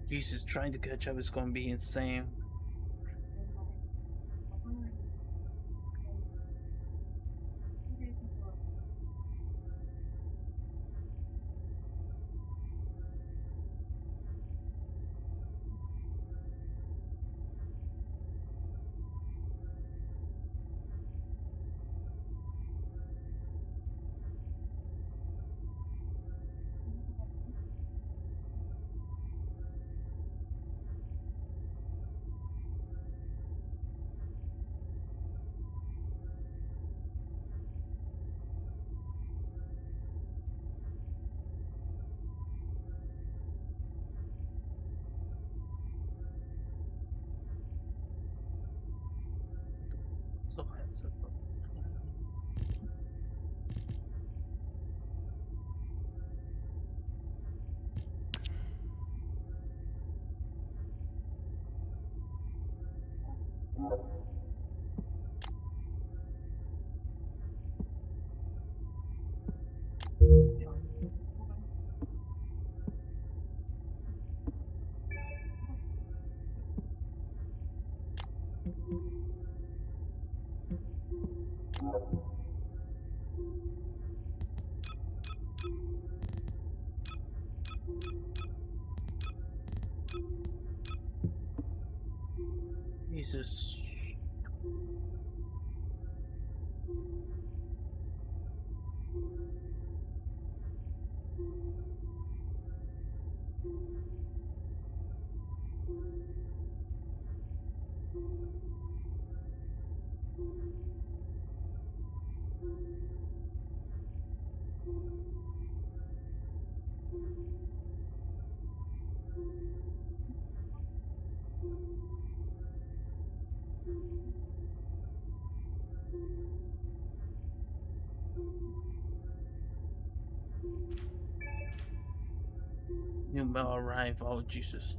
Jesus, trying to catch up is gonna be insane. So handsome. Jesus. New mail arrive. Oh Jesus.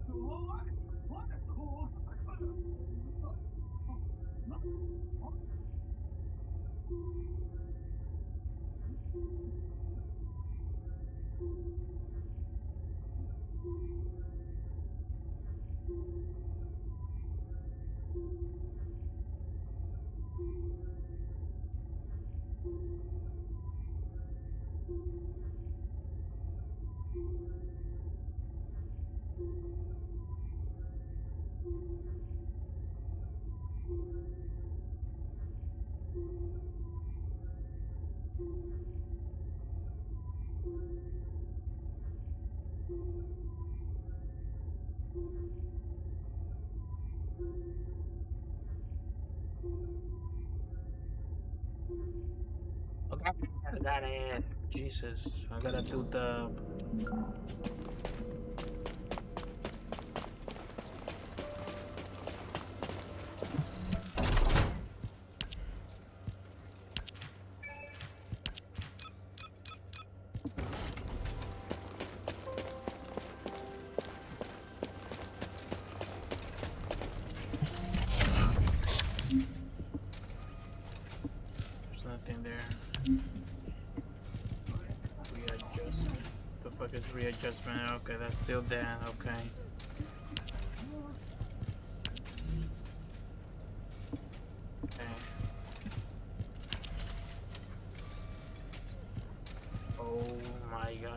Okay. I got it. Jesus. I gotta do the there's nothing there. Readjustment. The fuck is readjustment? Okay, that's still there. Okay. Okay. Oh my god.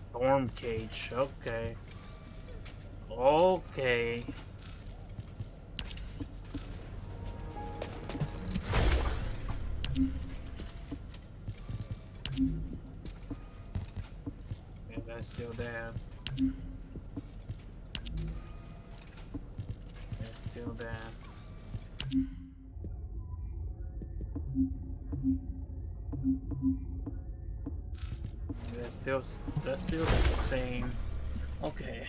Storm cage. Okay. Okay. Yeah, that's still there. That's still there. That's still the same. Okay.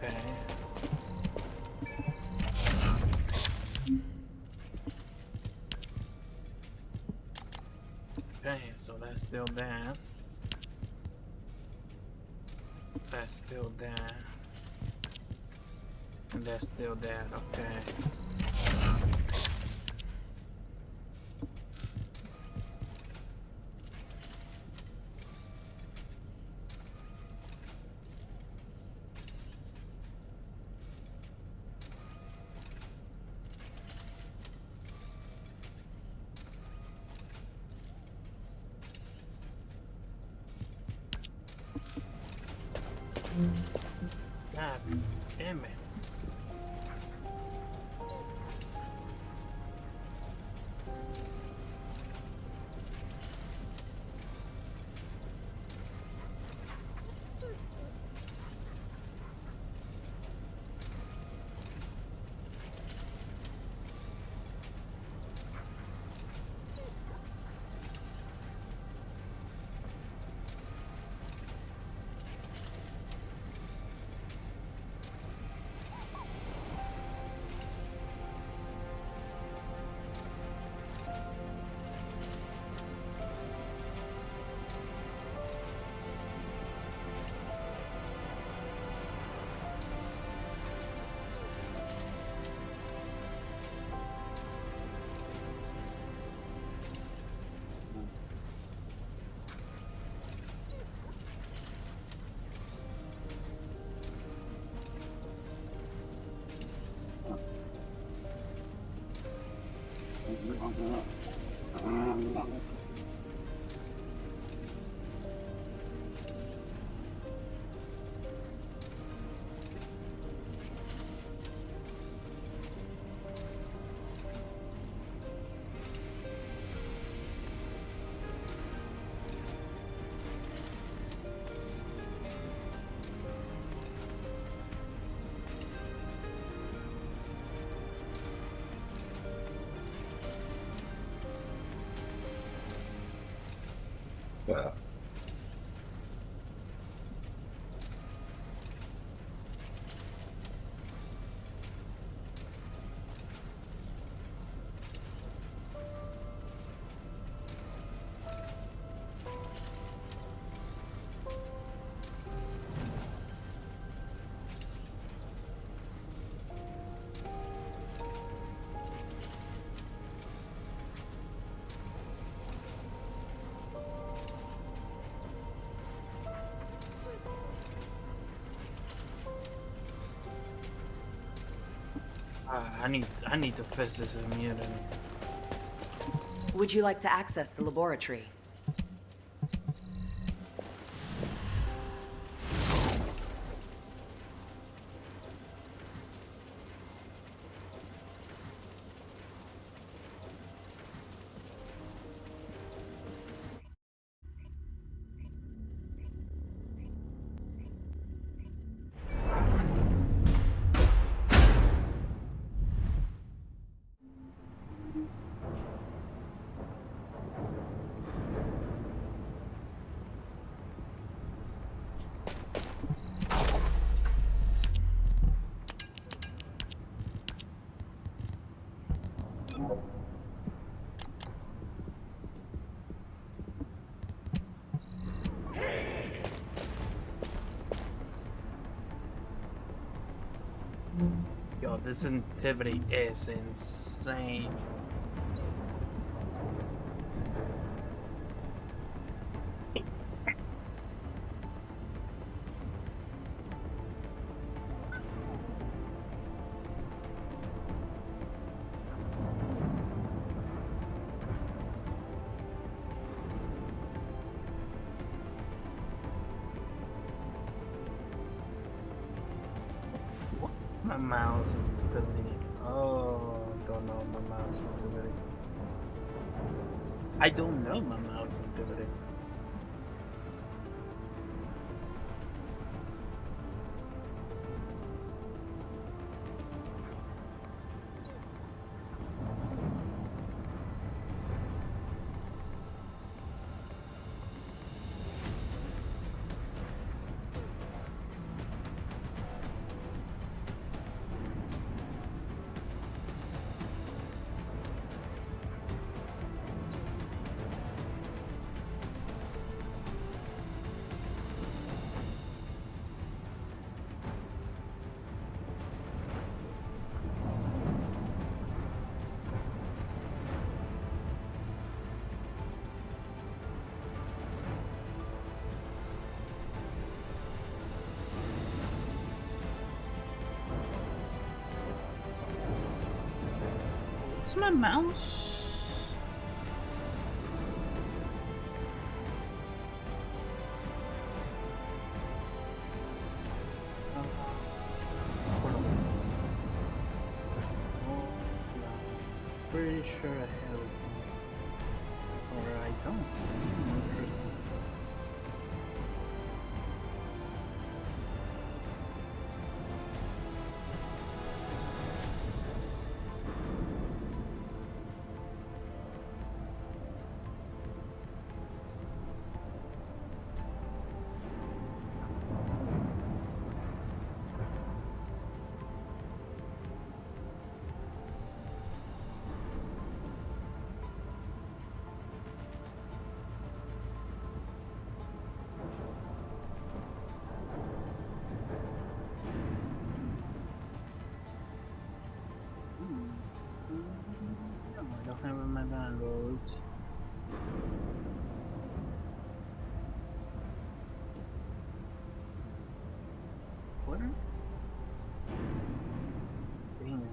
Okay. Okay, so that's still there. That's still there. And that's still there, okay. God damn it. Yeah. I need to fix this immunity. Would you like to access the laboratory? Yo, this sensitivity is insane. My mouse sensitivity. Oh, don't know my mouse sensitivity. I don't know my mouse sensitivity. It's my mouse. Pretty sure I have it. Or I don't. Interesting. No, I don't have my downloads. What? Dang it.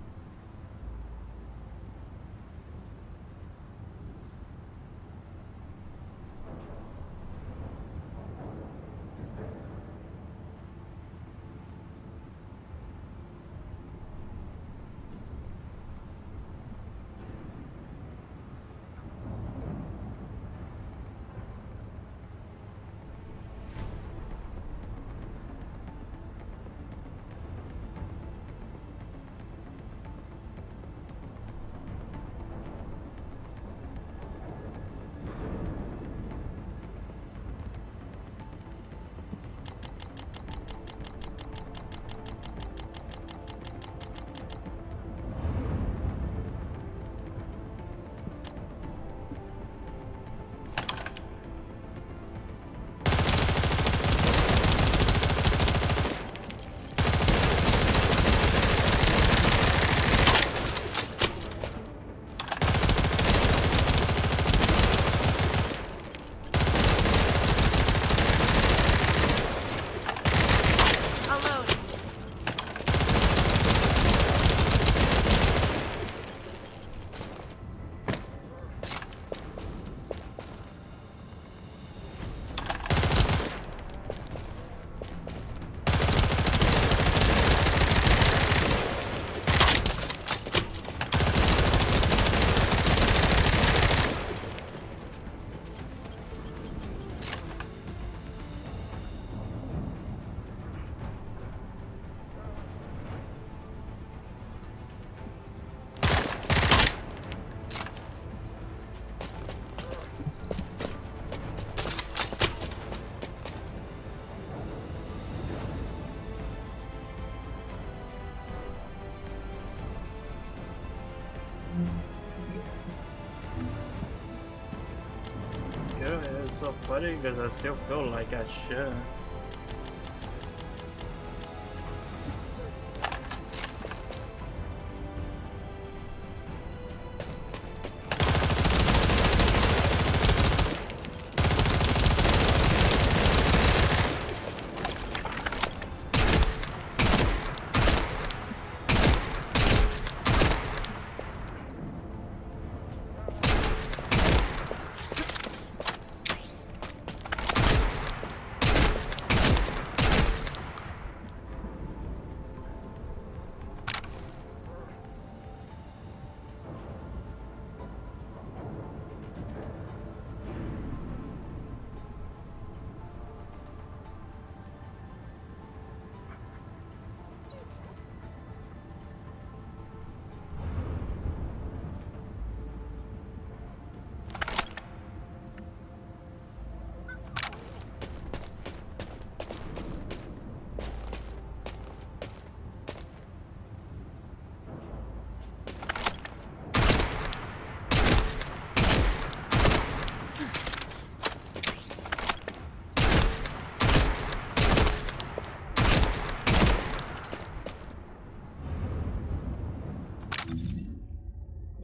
Yeah, it's so funny because I still feel like I should.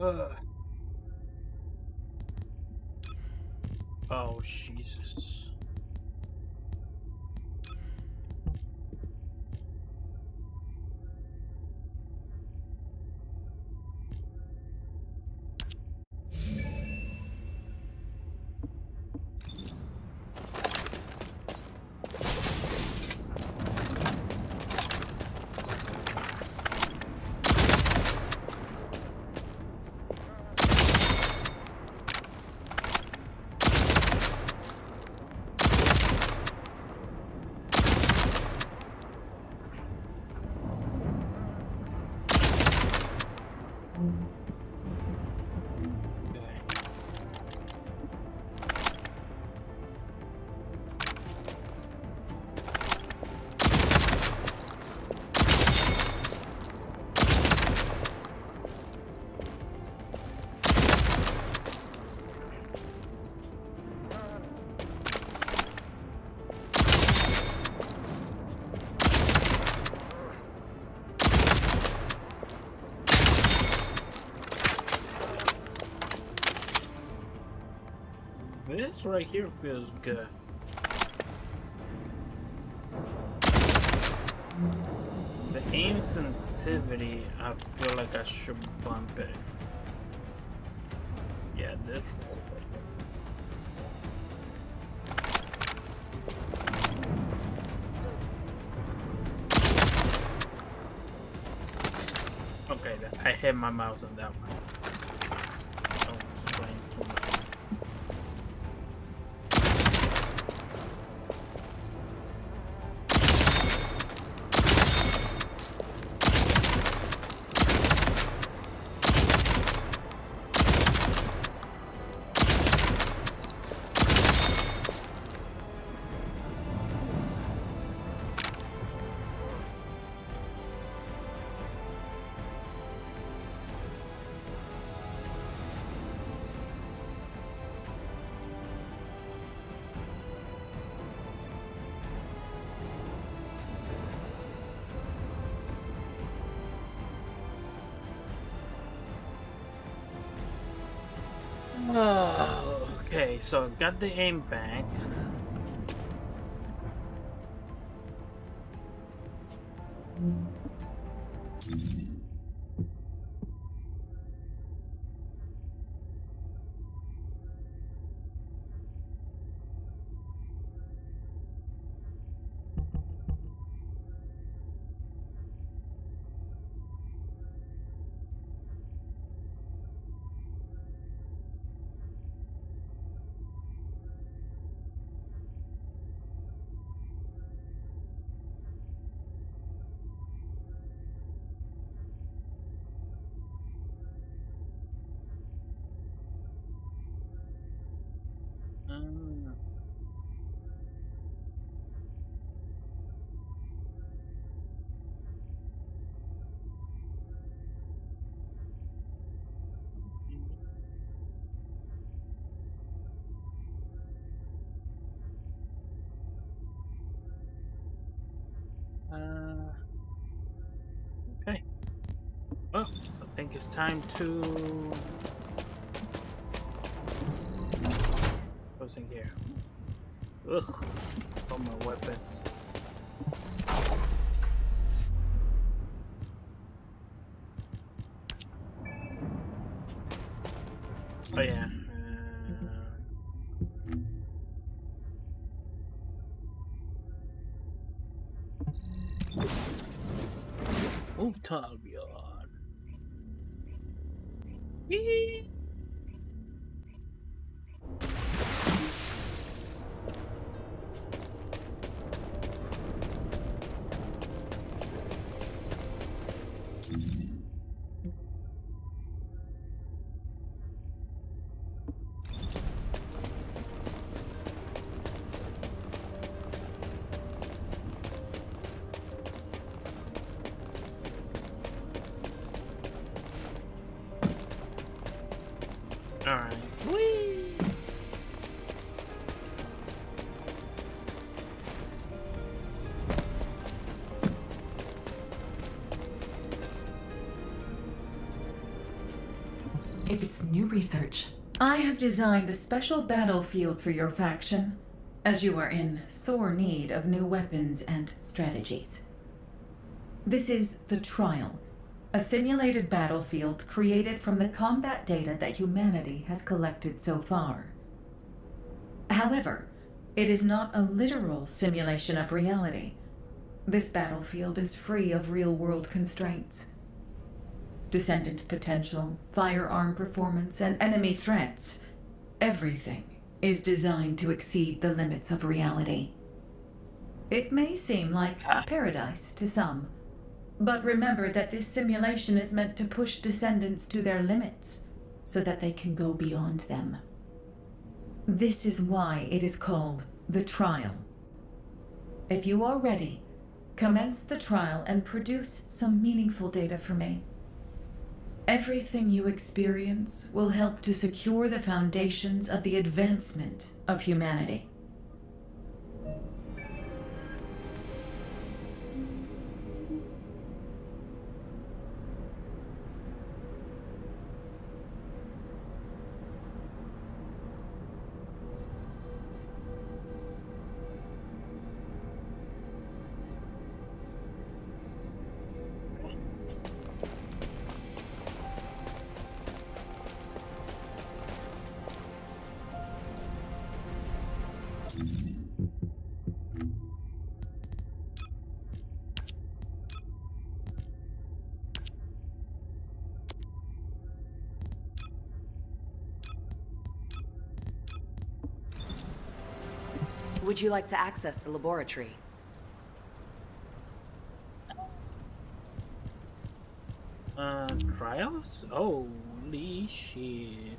Ugh. Oh, Jesus. This right here feels good. The aim sensitivity, I feel like I should bump it. Yeah, this roll right there. Okay, I hit my mouse on that one. Don't explain too much. Okay, so got the aim back. Mm. Okay. Well, I think it's time to... What's in here? Ugh. All my weapons. Oh yeah. Move Talbion. Whee! Alright. Whee! If it's new research, I have designed a special battlefield for your faction, as you are in sore need of new weapons and strategies. This is the Trial, a simulated battlefield created from the combat data that humanity has collected so far. However, it is not a literal simulation of reality. This battlefield is free of real-world constraints. Descendant potential, firearm performance, and enemy threats. Everything is designed to exceed the limits of reality. It may seem like paradise to some, but remember that this simulation is meant to push Descendants to their limits, so that they can go beyond them. This is why it is called the Trial. If you are ready, commence the trial and produce some meaningful data for me. Everything you experience will help to secure the foundations of the advancement of humanity. Would you like to access the laboratory? Trials? Holy shit.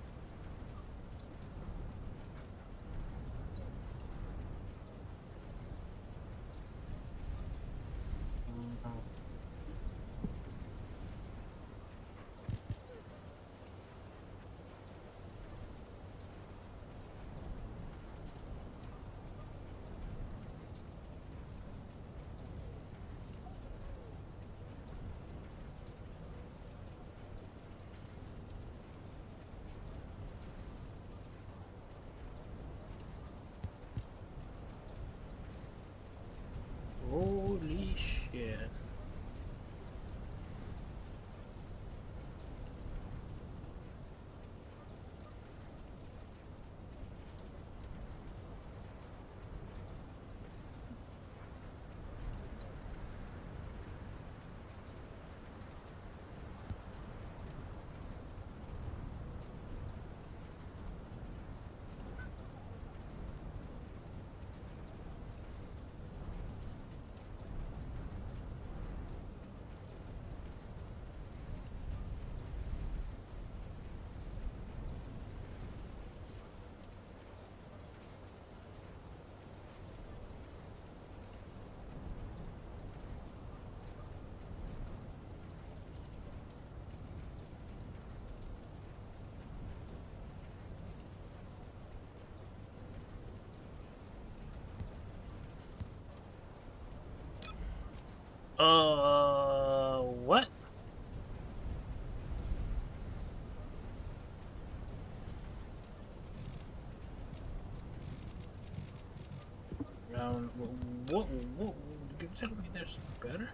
Holy shit. What? What? You tell me there's better?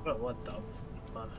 But what the fuck?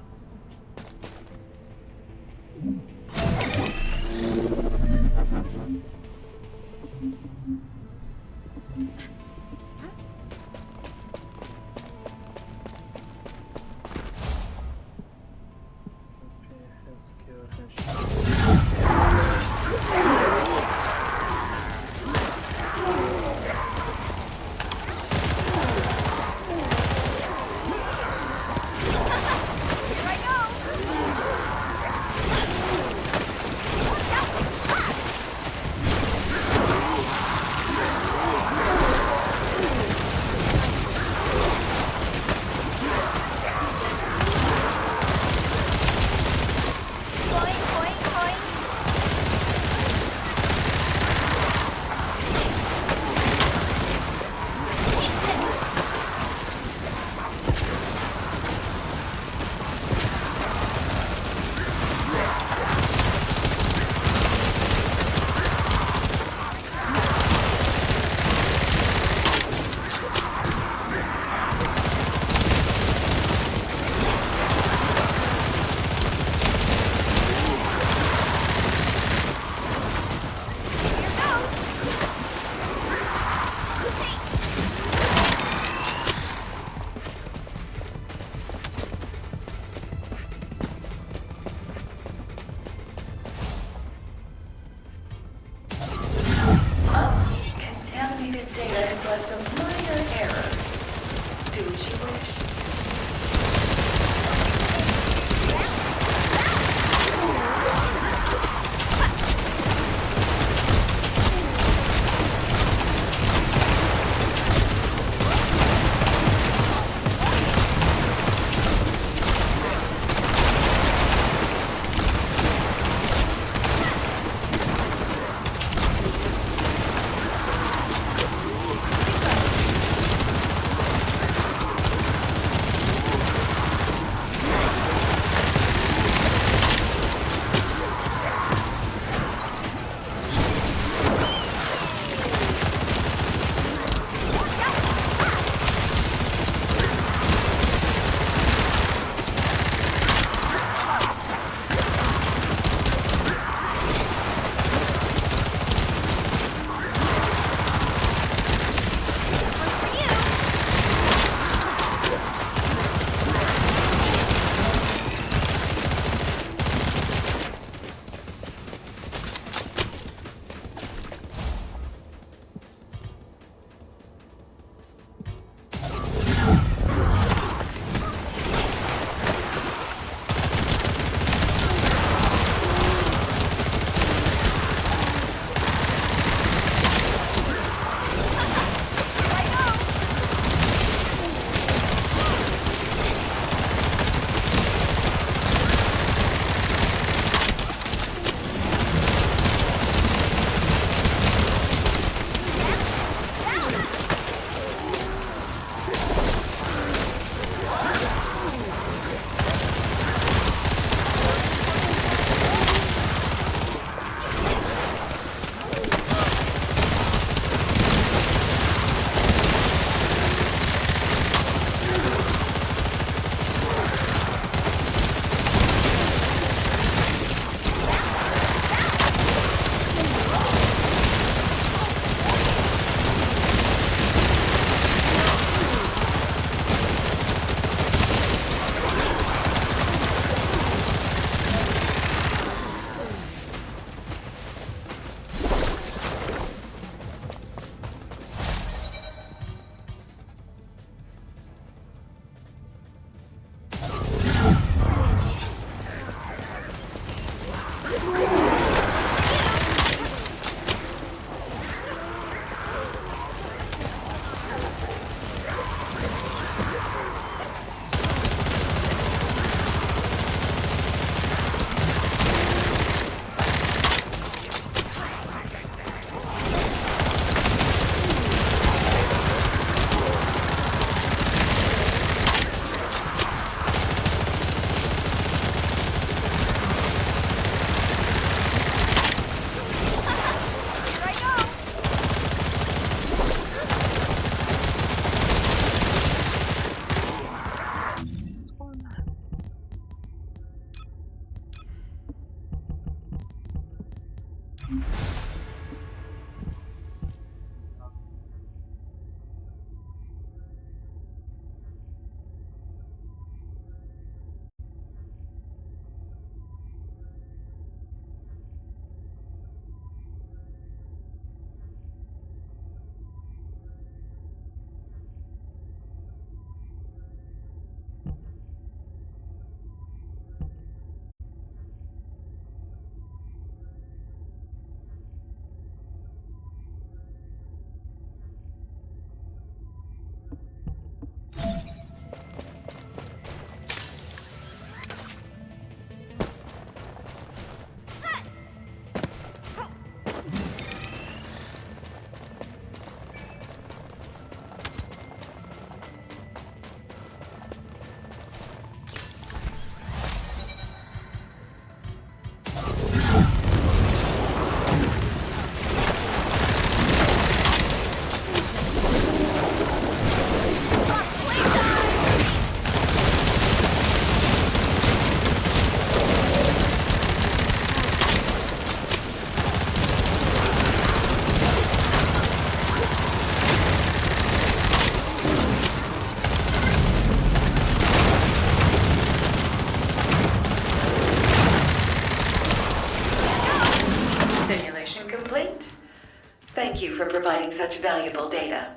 Thank you for providing such valuable data.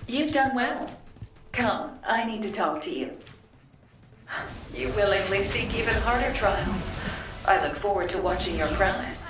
You've done well. Come, I need to talk to you. You willingly seek even harder trials. I look forward to watching your prowess.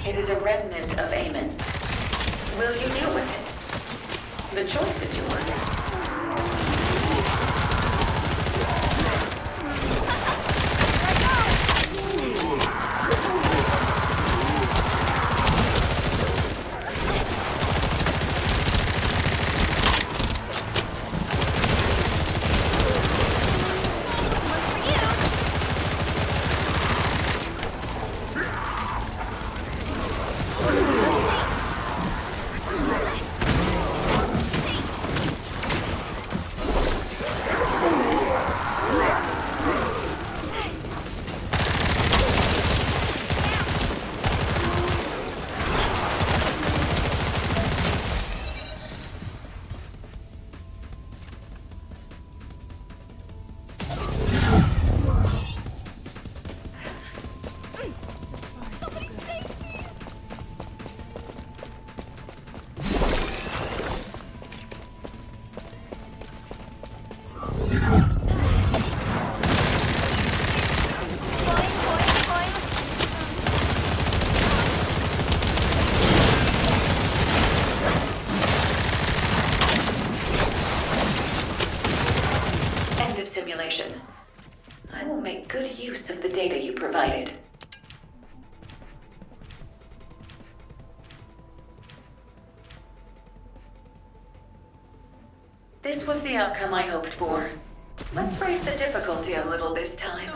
It is a remnant of Aemon. Will you deal with it? The choice is yours. Simulation. I will make good use of the data you provided. This was the outcome I hoped for. Let's raise the difficulty a little this time.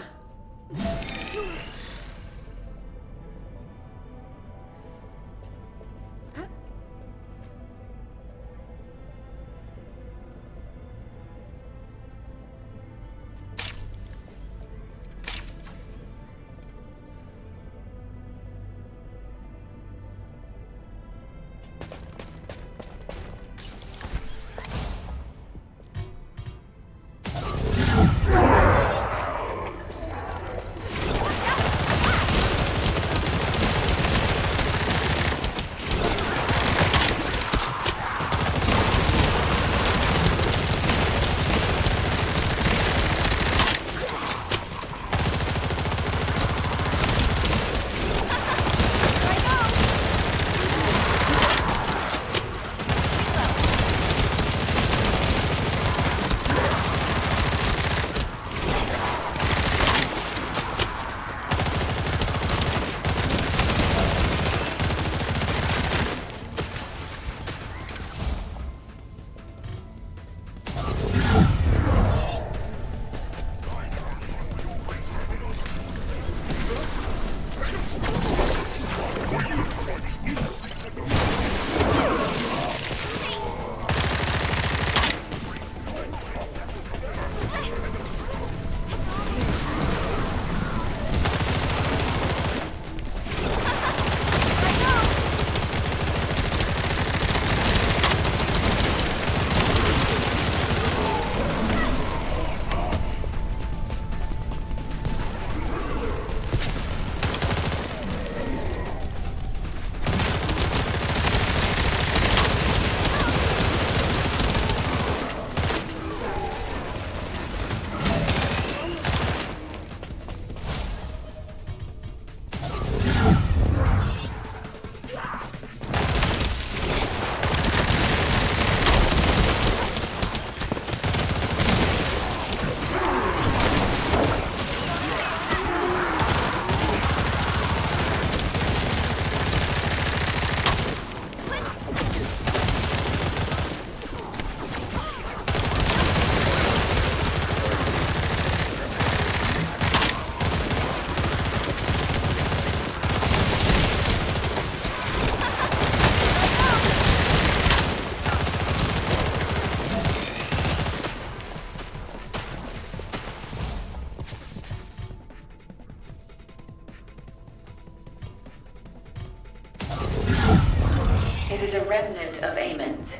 It is a remnant of Amon's.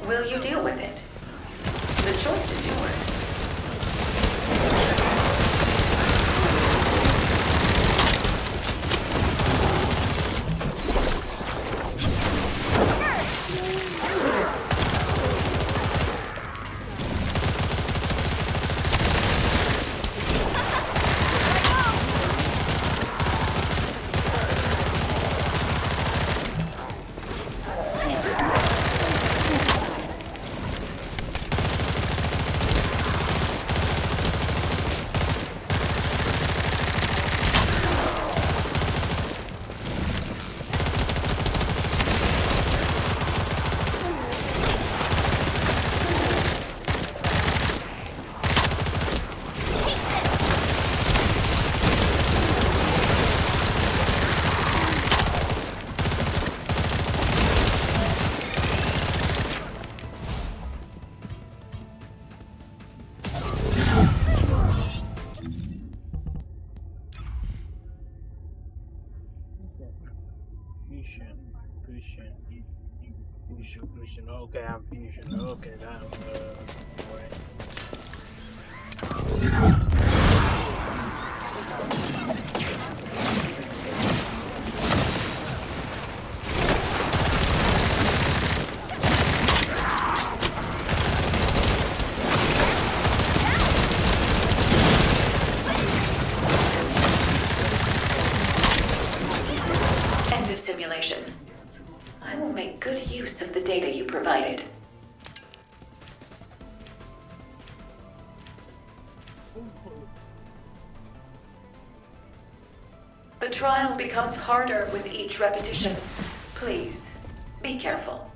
Will you deal with it? The choice is yours. Fusion. Okay, I'm fusion. Okay, that right. End of simulation. I will make good use of the data you provided. The trial becomes harder with each repetition. Please, be careful.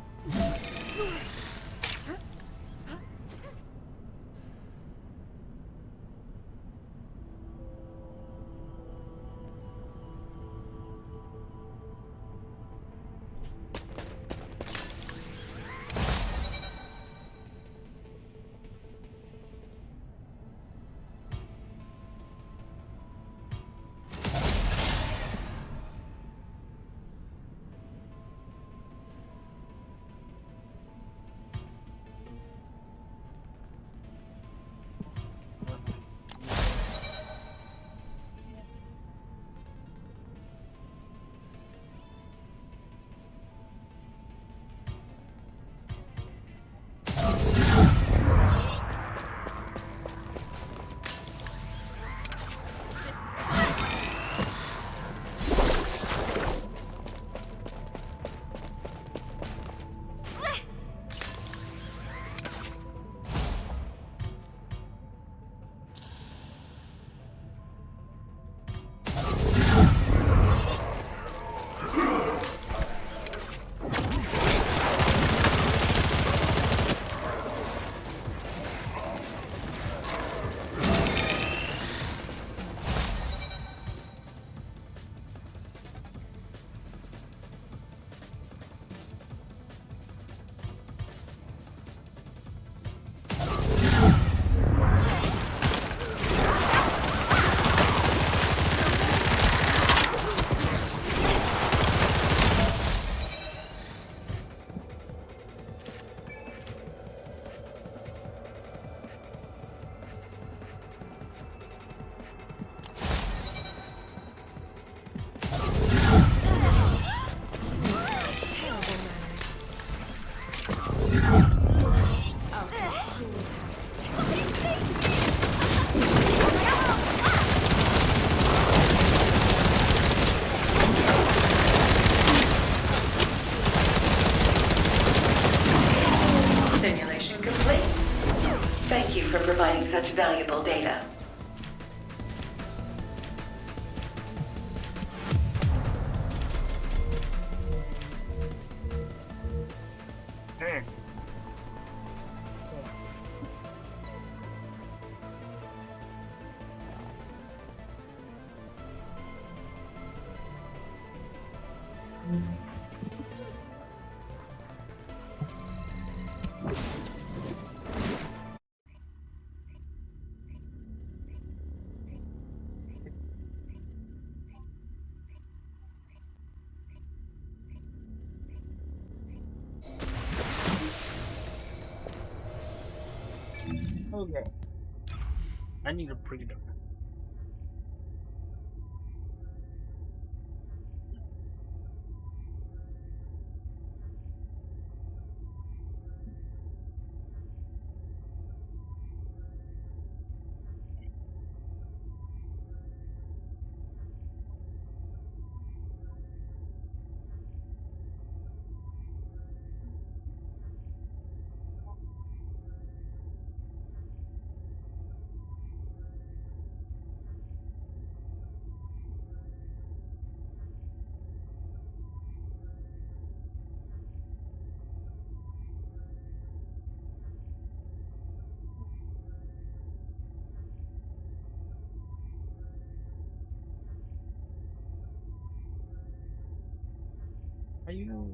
Providing such valuable data. Okay. I need a breather. Are you?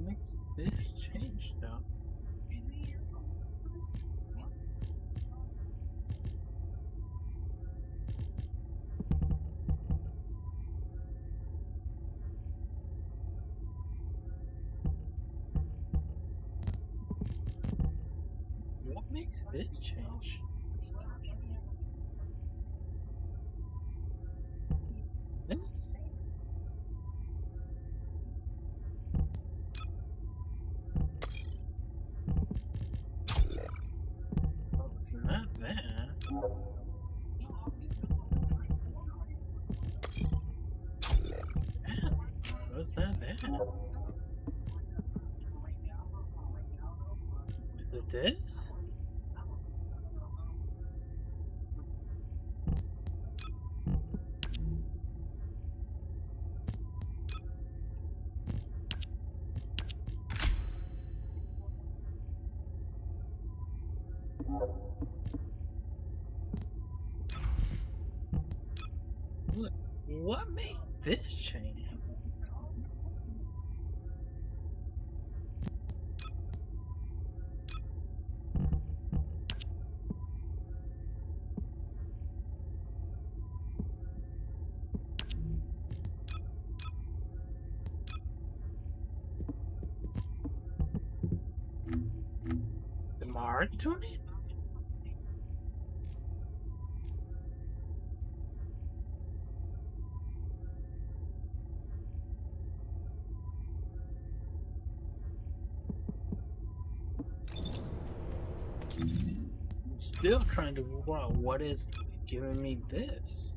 What makes this change though? What makes this change? This? Oh, it's not that. What's not that? Is it this? What made this change? Is it March 20? I'm still trying to figure out what is giving me this.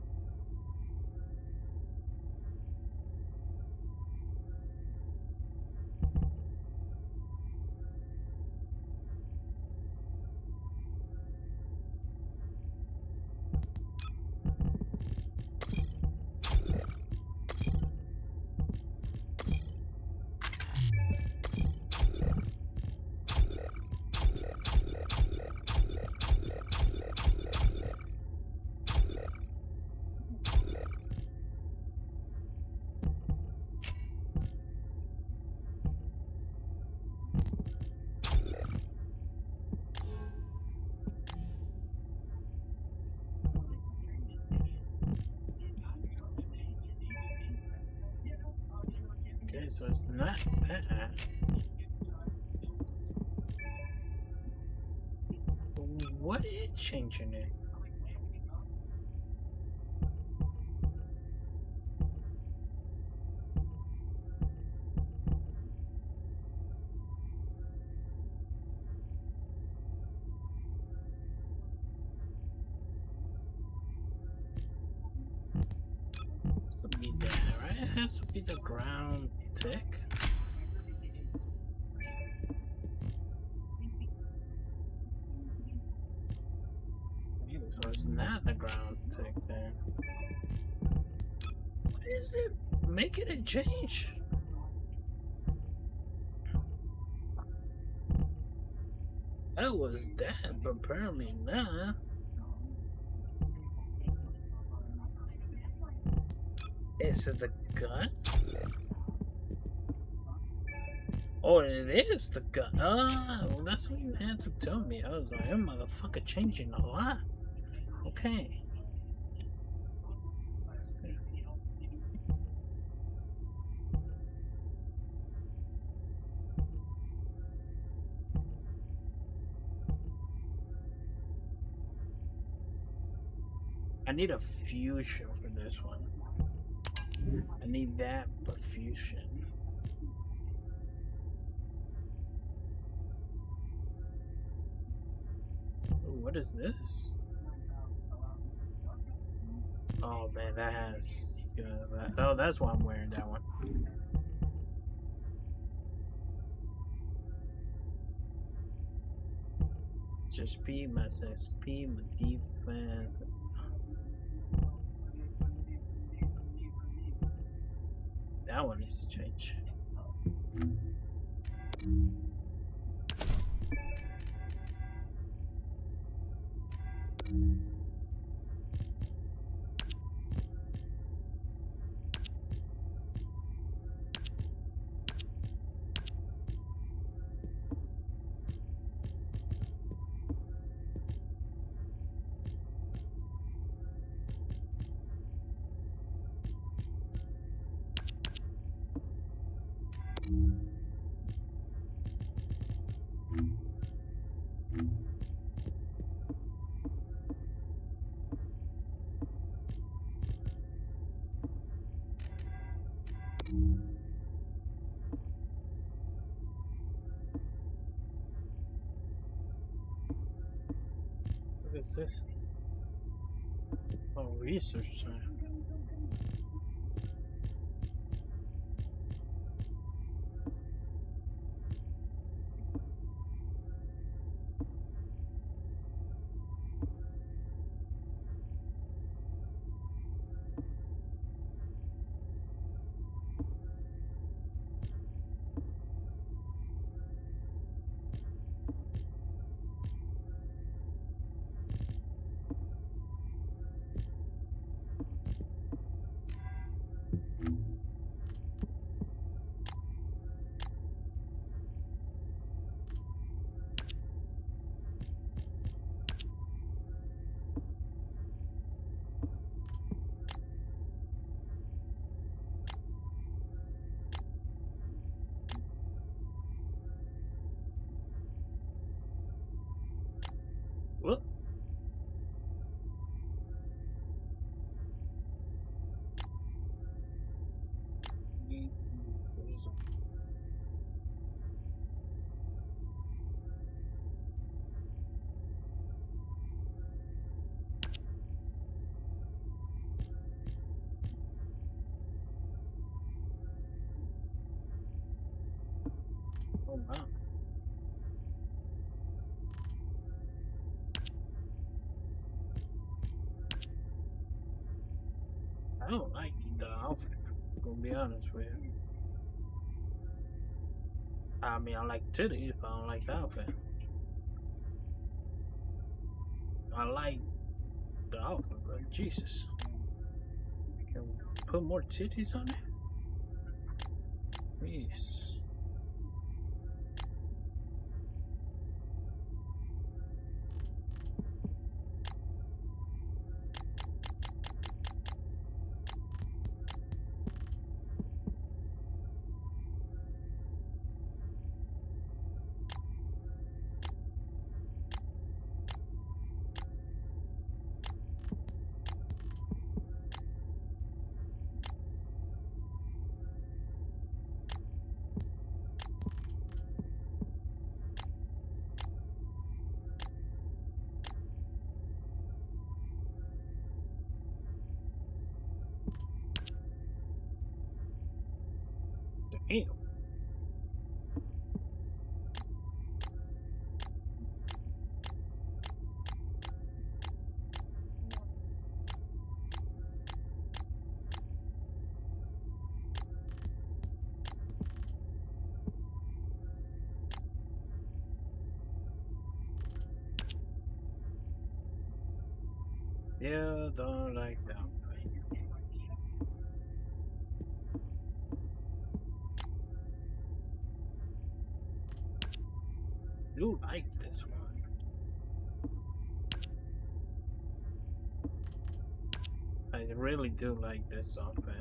so it's not bad. What is changing it? It's gonna be that, right? It has to be the ground tick. So it's not the ground tick then. What is it making it change? That was that, but apparently not. Is it the gun? Oh, it is the gun. Ah, well, that's what you had to tell me. I was like, that motherfucker changing a lot. Okay. I need a fusion for this one. I need that, but fusion. Ooh, what is this? Oh man, that has. Oh, that's why I'm wearing that one. Just SP, my SP, my defense. That one needs to change. What is this? Oh, research time. What? Oh wow. I don't like the outfit. Gonna be honest with you. I mean, I like titties, but I don't like the outfit. I like the outfit, but Jesus. Can we put more titties on it? Please. Ew. Still don't like that. Do like this one. I really do like this outfit.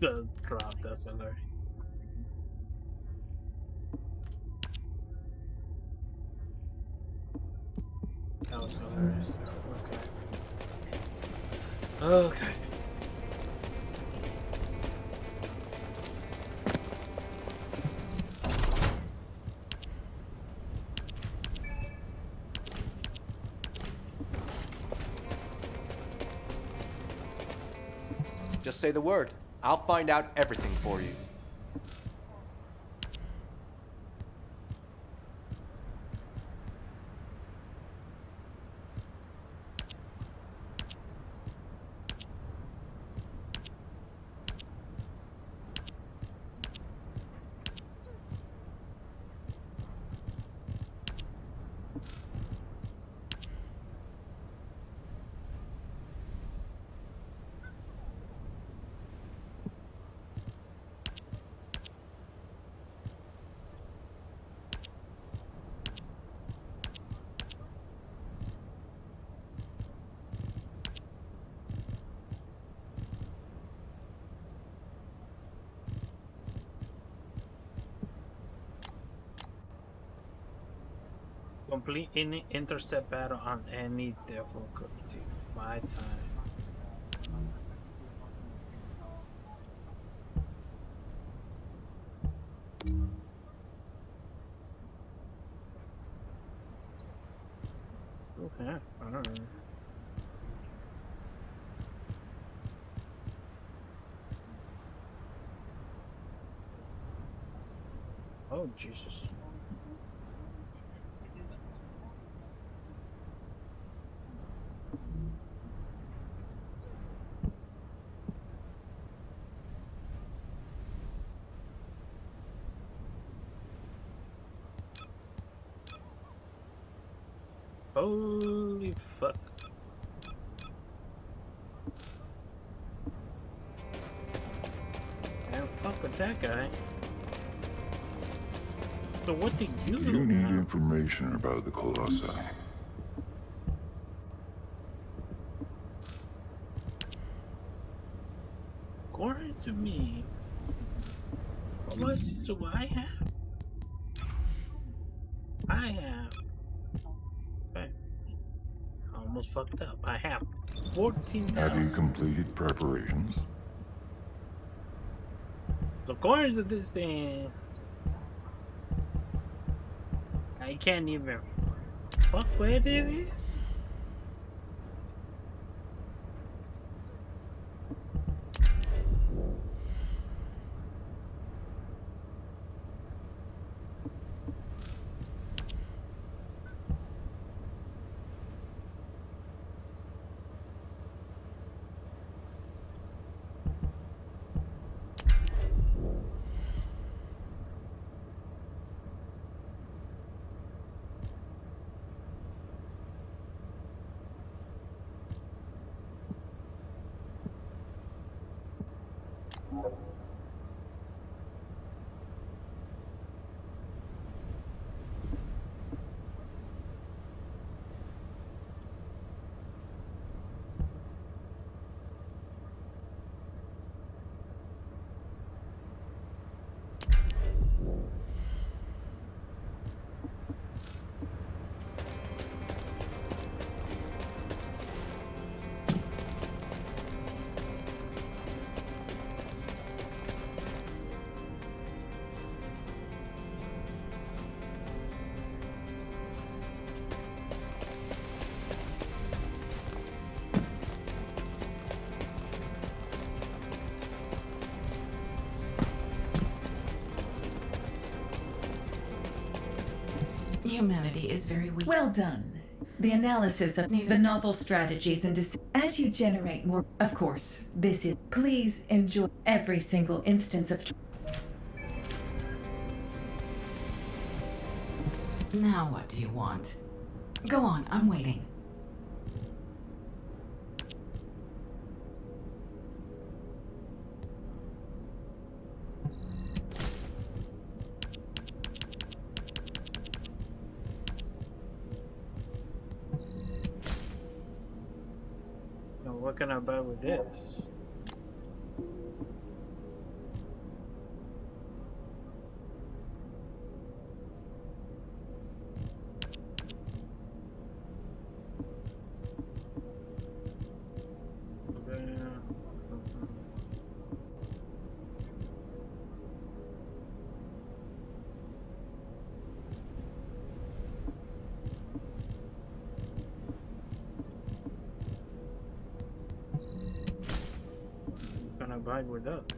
The drop, that's hilarious. That was hilarious. Okay. Okay. Just say the word. I'll find out everything for you. Complete any intercept battle on any difficulty. 5 times. Okay, I don't know. Oh, Jesus. Holy fuck. Damn, fuck with that guy. So what do you do You need now? information about the Colossi. According to me, how much do I have? I have. Okay. I almost fucked up. I have 14,000. Have you completed preparations? So according to this thing, I can't even fuck with it is. Humanity is very weak. Well done. The analysis of the novel strategies and as you generate more. Of course, this is. Please enjoy every single instance of. Now, what do you want? Go on, I'm waiting. Now, what can I buy with this? Gonna buy with that.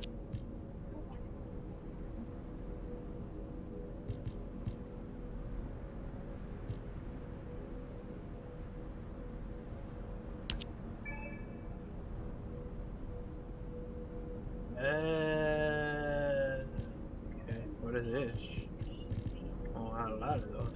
Okay, what is this? Oh, I had a lot of those.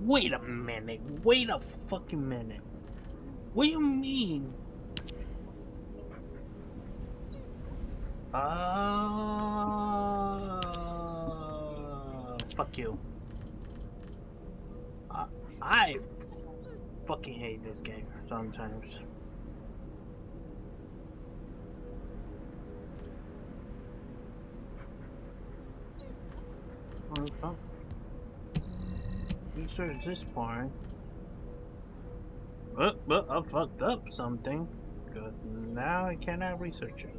Wait a minute. Wait a fucking minute. What do you mean? Fuck you. I fucking hate this game sometimes. Oh, research this part. But I fucked up something. Because now I cannot research it.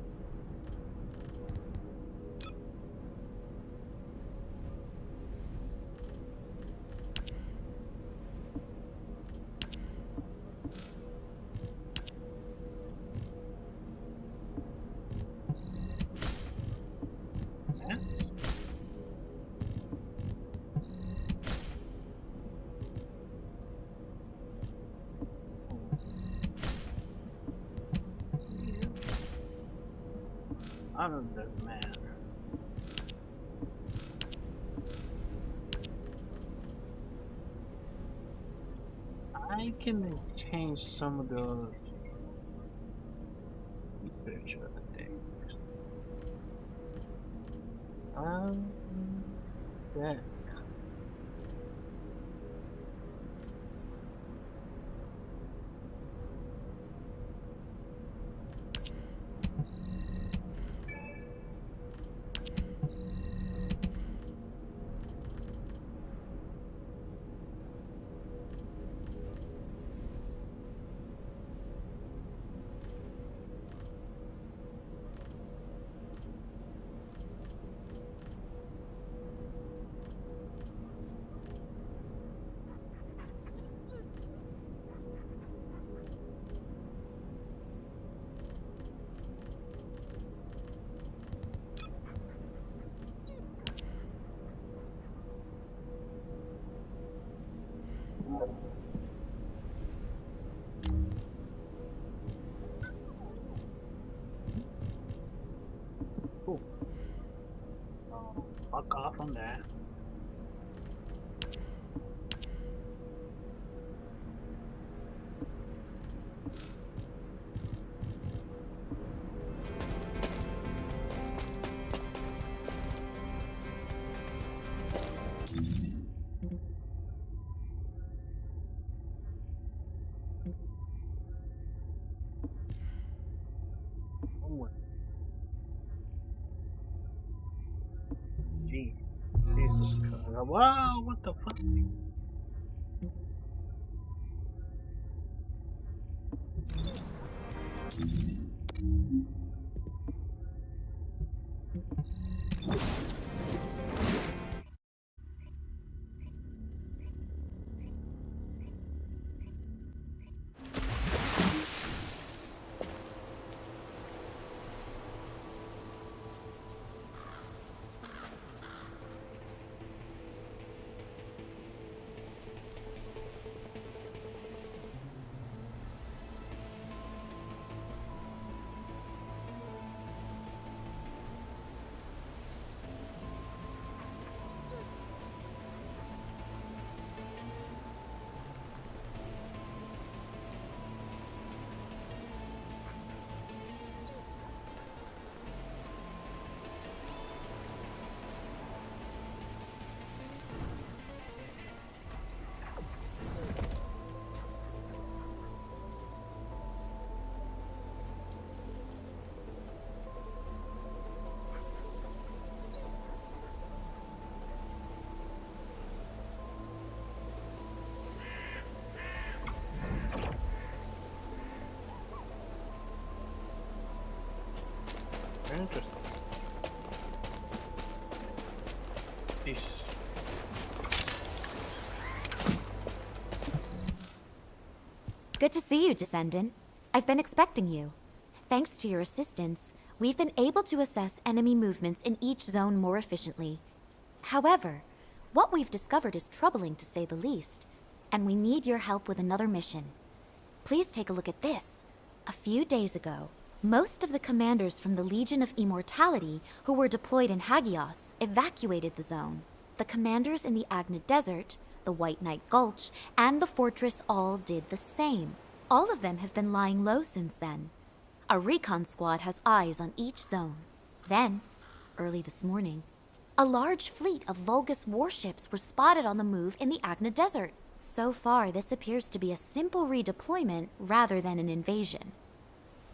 Yes. I don't know, man. I can change some of those research other things. Yeah. Cool. Fuck off on that. Oh, gee, Jesus Christ! Wow, what the fuck? Very interesting. Jesus. Good to see you, Descendant. I've been expecting you. Thanks to your assistance, we've been able to assess enemy movements in each zone more efficiently. However, what we've discovered is troubling to say the least, and we need your help with another mission. Please take a look at this. A few days ago, most of the commanders from the Legion of Immortality who were deployed in Hagios evacuated the zone. The commanders in the Agna Desert, the White Knight Gulch, and the fortress all did the same. All of them have been lying low since then. A recon squad has eyes on each zone. Then, early this morning, a large fleet of Vulgus warships were spotted on the move in the Agna Desert. So far, this appears to be a simple redeployment rather than an invasion.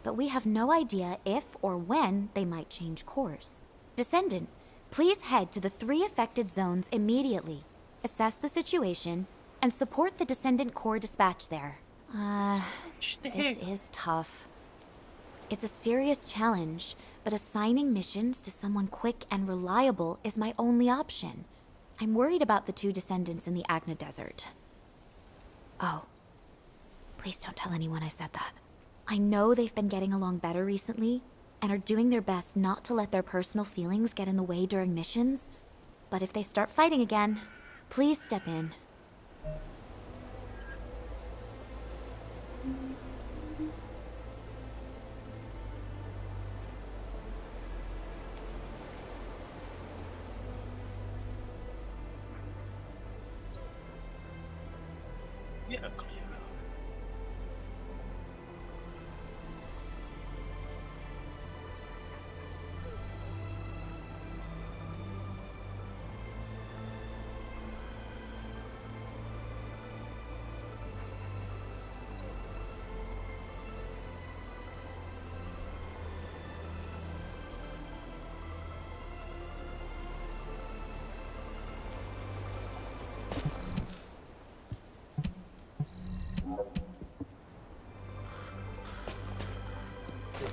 But we have no idea if or when they might change course. Descendant, please head to the 3 affected zones immediately, assess the situation, and support the Descendant Corps dispatch there. This is tough. It's a serious challenge, but assigning missions to someone quick and reliable is my only option. I'm worried about the 2 Descendants in the Agna Desert. Oh, please don't tell anyone I said that. I know they've been getting along better recently, and are doing their best not to let their personal feelings get in the way during missions, but if they start fighting again, please step in. Yeah, clear.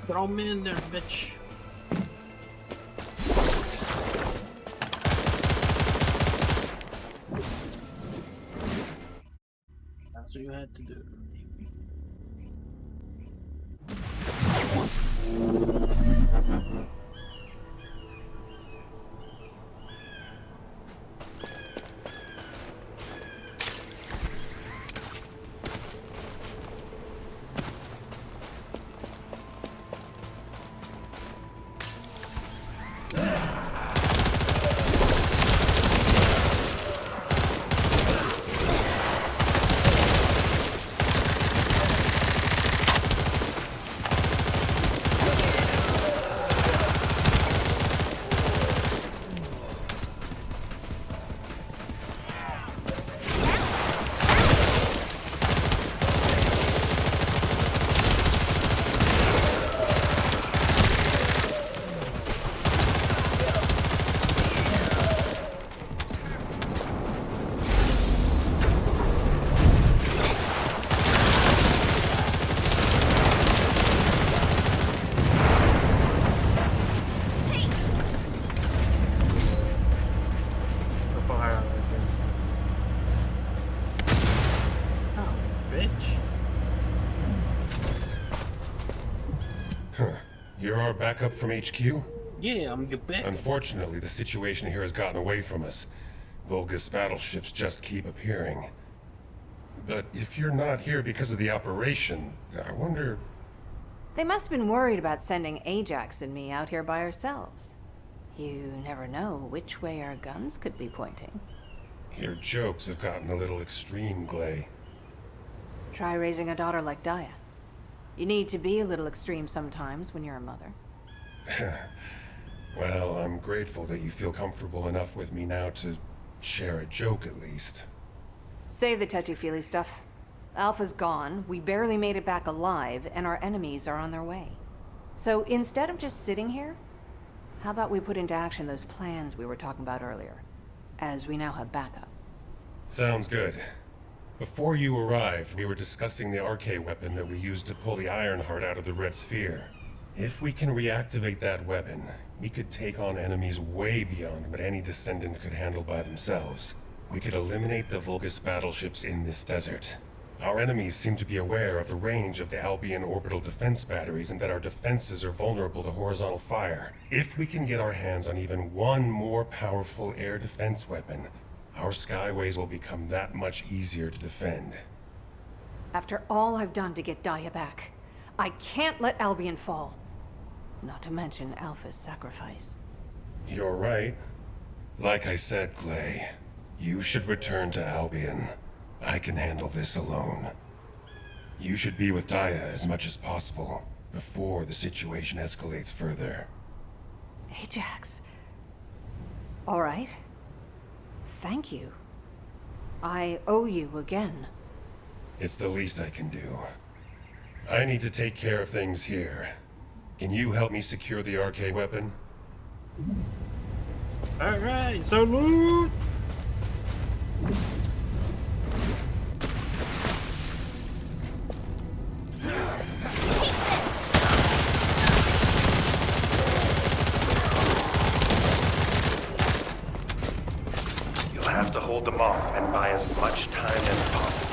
Throw me in there, bitch. That's what you had to do. You're our backup from HQ? Yeah, I'm your back. Unfortunately, the situation here has gotten away from us. Vulgus battleships just keep appearing. But if you're not here because of the operation, I wonder... They must have been worried about sending Ajax and me out here by ourselves. You never know which way our guns could be pointing. Your jokes have gotten a little extreme, Gley. Try raising a daughter like Daya. You need to be a little extreme sometimes when you're a mother. Well, I'm grateful that you feel comfortable enough with me now to share a joke at least. Save the touchy-feely stuff. Alpha's gone, we barely made it back alive, and our enemies are on their way. So instead of just sitting here, how about we put into action those plans we were talking about earlier, as we now have backup? Sounds good. Before you arrived, we were discussing the RK weapon that we used to pull the Ironheart out of the Red Sphere. If we can reactivate that weapon, we could take on enemies way beyond what any Descendant could handle by themselves. We could eliminate the Vulgus battleships in this desert. Our enemies seem to be aware of the range of the Albion orbital defense batteries and that our defenses are vulnerable to horizontal fire. If we can get our hands on even one more powerful air defense weapon, our skyways will become that much easier to defend. After all I've done to get Daya back, I can't let Albion fall. Not to mention Alpha's sacrifice. You're right. Like I said, Gley, you should return to Albion. I can handle this alone. You should be with Daya as much as possible, before the situation escalates further. Ajax. All right. Thank you. I owe you again. It's the least I can do. I need to take care of things here. Can you help me secure the RK weapon? Alright, salute! You'll have to hold them off and buy as much time as possible.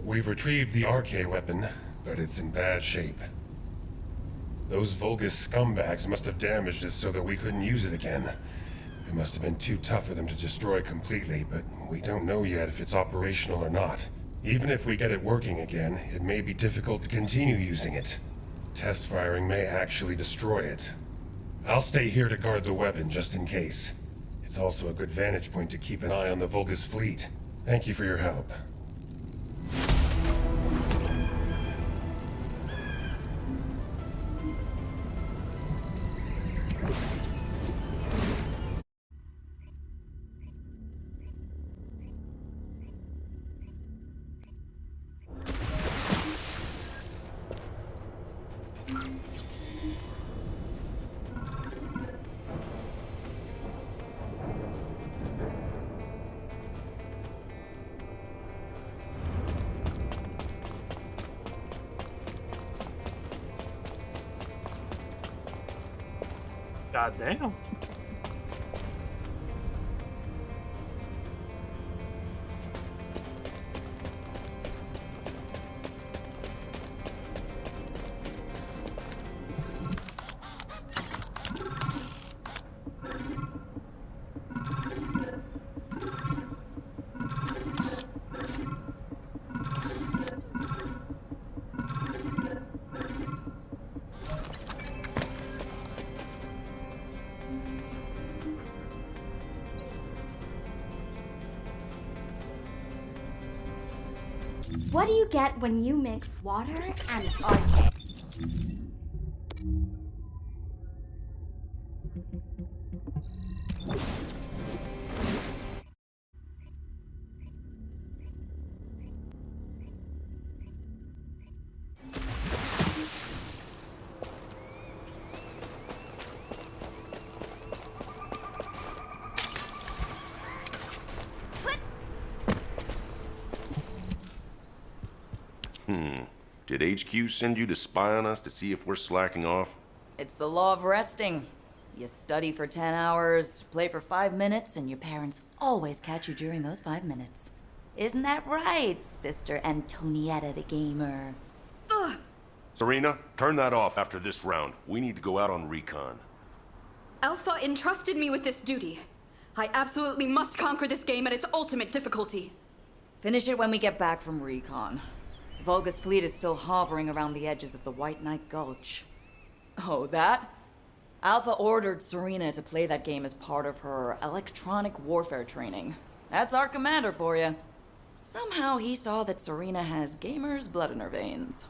We've retrieved the RK weapon, but it's in bad shape. Those Vulgus scumbags must have damaged it so that we couldn't use it again. It must have been too tough for them to destroy completely, but we don't know yet if it's operational or not. Even if we get it working again, it may be difficult to continue using it. Test firing may actually destroy it. I'll stay here to guard the weapon just in case. It's also a good vantage point to keep an eye on the Vulgus fleet. Thank you for your help. Goddamn. What do you get when you mix water and arcade? Did HQ send you to spy on us to see if we're slacking off? It's the law of resting. You study for 10 hours, play for 5 minutes, and your parents always catch you during those 5 minutes. Isn't that right, Sister Antonietta the Gamer? Ugh. Serena, turn that off after this round. We need to go out on recon. Alpha entrusted me with this duty. I absolutely must conquer this game at its ultimate difficulty. Finish it when we get back from recon. The Vulgus fleet is still hovering around the edges of the White Knight Gulch. Oh, that? Alpha ordered Serena to play that game as part of her electronic warfare training. That's our commander for you. Somehow he saw that Serena has gamer's blood in her veins.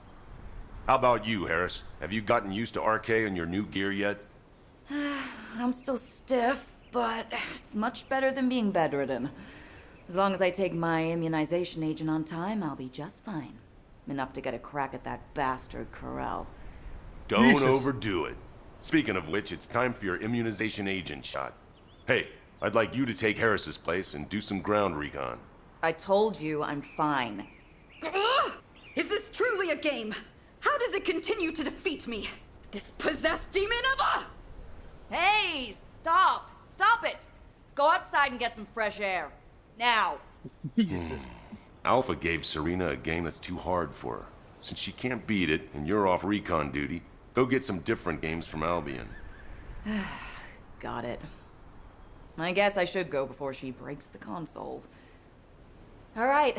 How about you, Harris? Have you gotten used to RK and your new gear yet? I'm still stiff, but it's much better than being bedridden. As long as I take my immunization agent on time, I'll be just fine. Enough to get a crack at that bastard Corell. Don't Jesus. overdo it. Speaking of which, it's time for your immunization agent shot. Hey, I'd like you to take Harris's place and do some ground recon. I told you I'm fine. Ugh! Is this truly a game? How does it continue to defeat me? This possessed demon of a... Hey, stop! Stop it! Go outside and get some fresh air. Now! Jesus. Alpha gave Serena a game that's too hard for her. Since she can't beat it, and you're off recon duty, go get some different games from Albion. Got it. I guess I should go before she breaks the console. Alright,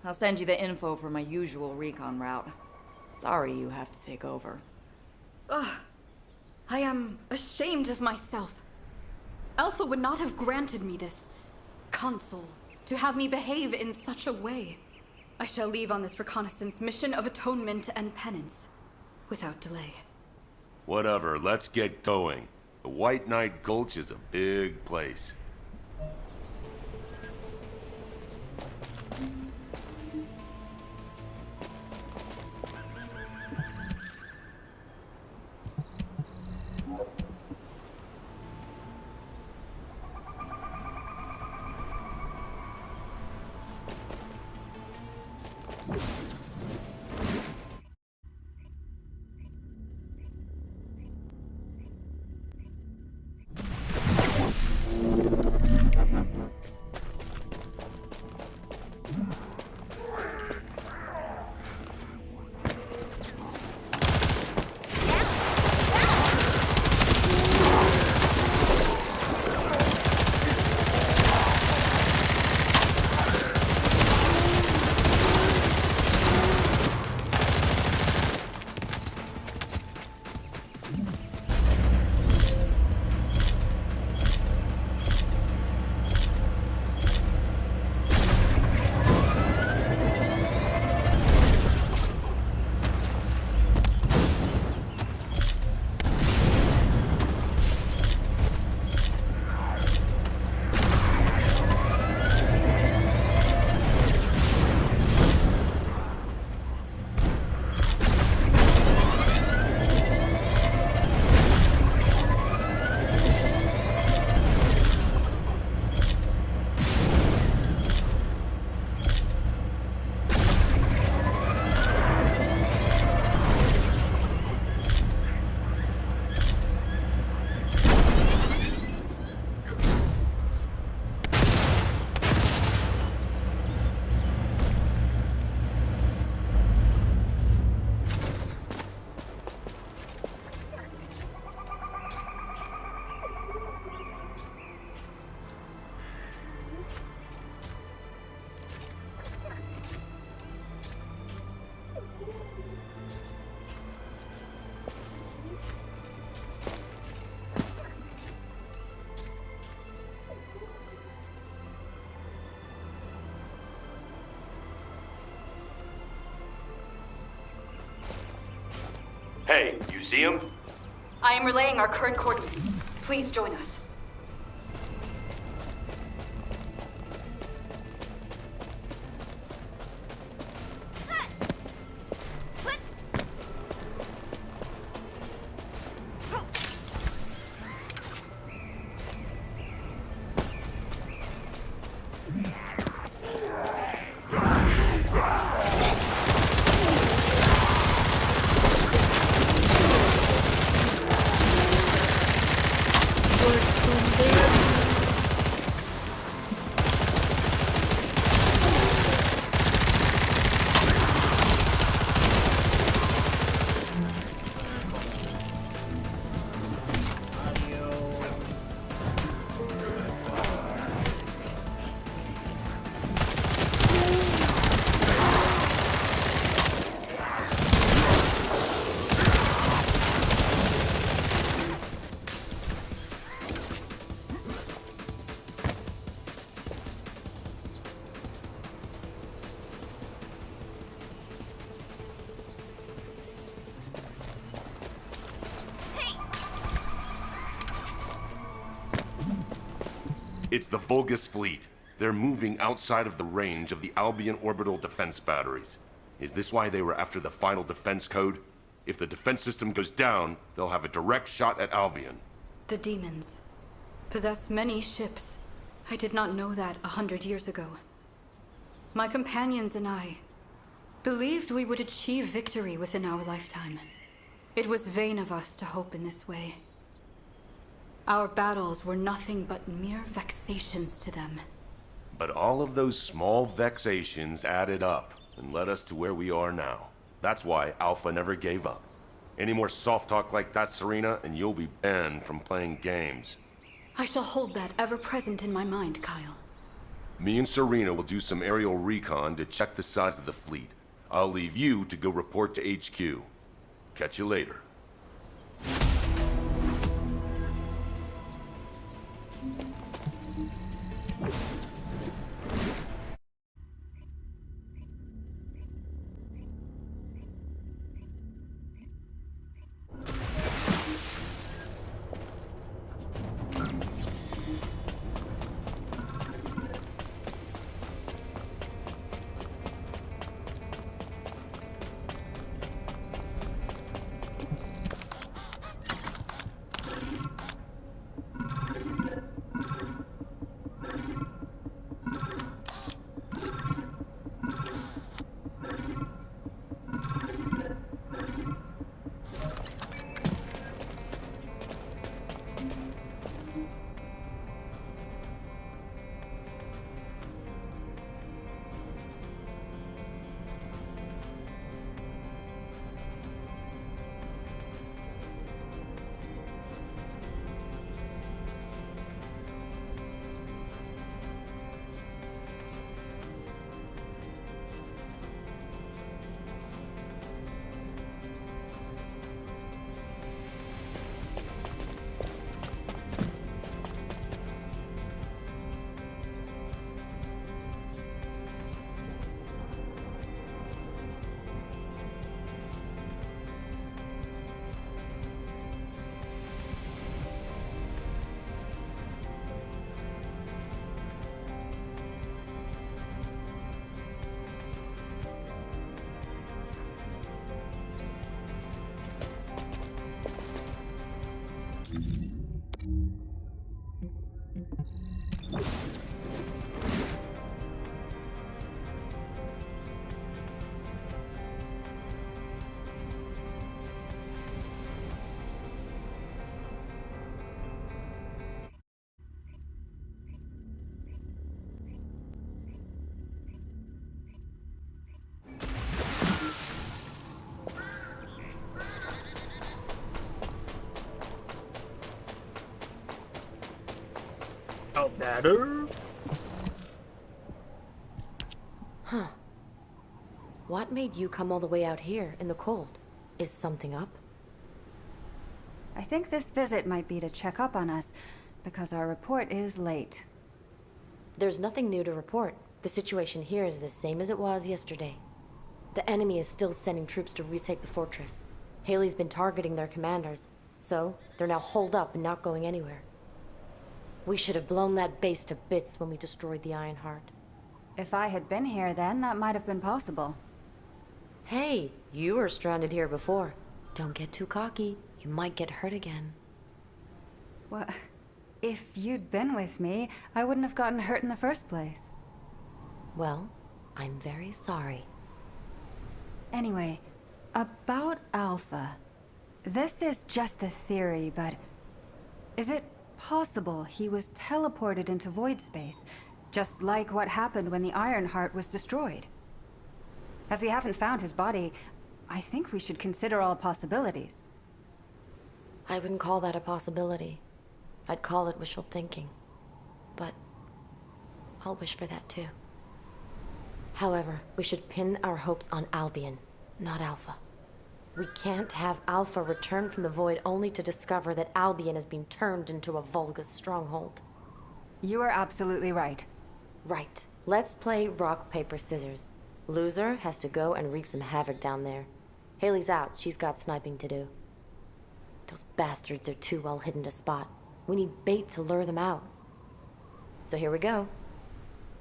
I'll send you the info for my usual recon route. Sorry you have to take over. Ugh. I am ashamed of myself. Alpha would not have granted me this console to have me behave in such a way. I shall leave on this reconnaissance mission of atonement and penance without delay. Whatever, let's get going. The White Knight Gulch is a big place. see him? I am relaying our current coordinates. Please join us. It's the Vulgus fleet. They're moving outside of the range of the Albion orbital defense batteries. Is this why they were after the final defense code? If the defense system goes down, they'll have a direct shot at Albion. The demons possess many ships. I did not know that 100 years ago. My companions and I believed we would achieve victory within our lifetime. It was vain of us to hope in this way. Our battles were nothing but mere vexations to them. But all of those small vexations added up and led us to where we are now. That's why Alpha never gave up. Any more soft talk like that, Serena, and you'll be banned from playing games. I shall hold that ever present in my mind, Kyle. Me and Serena will do some aerial recon to check the size of the fleet. I'll leave you to go report to HQ. Catch you later. Better? Huh. What made you come all the way out here in the cold? Is something up? I think this visit might be to check up on us, because our report is late. There's nothing new to report. The situation here is the same as it was yesterday. The enemy is still sending troops to retake the fortress. Haley's been targeting their commanders, so they're now holed up and not going anywhere. We should have blown that base to bits when we destroyed the Ironheart. If I had been here then, that might have been possible. Hey, you were stranded here before. Don't get too cocky. You might get hurt again. Well, if you'd been with me, I wouldn't have gotten hurt in the first place. Well, I'm very sorry. Anyway, about Alpha. This is just a theory, but is it possible he was teleported into void space, just like what happened when the Ironheart was destroyed? As we haven't found his body, I think we should consider all possibilities. I wouldn't call that a possibility. I'd call it wishful thinking. But I'll wish for that too. However, we should pin our hopes on Albion, not Alpha. We can't have Alpha return from the void only to discover that Albion has been turned into a Vulgus stronghold. You are absolutely right. Right. Let's play rock, paper, scissors. Loser has to go and wreak some havoc down there. Haley's out. She's got sniping to do. Those bastards are too well hidden to spot. We need bait to lure them out. So here we go.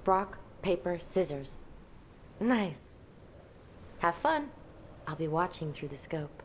Rock, paper, scissors. Nice. Have fun. I'll be watching through the scope.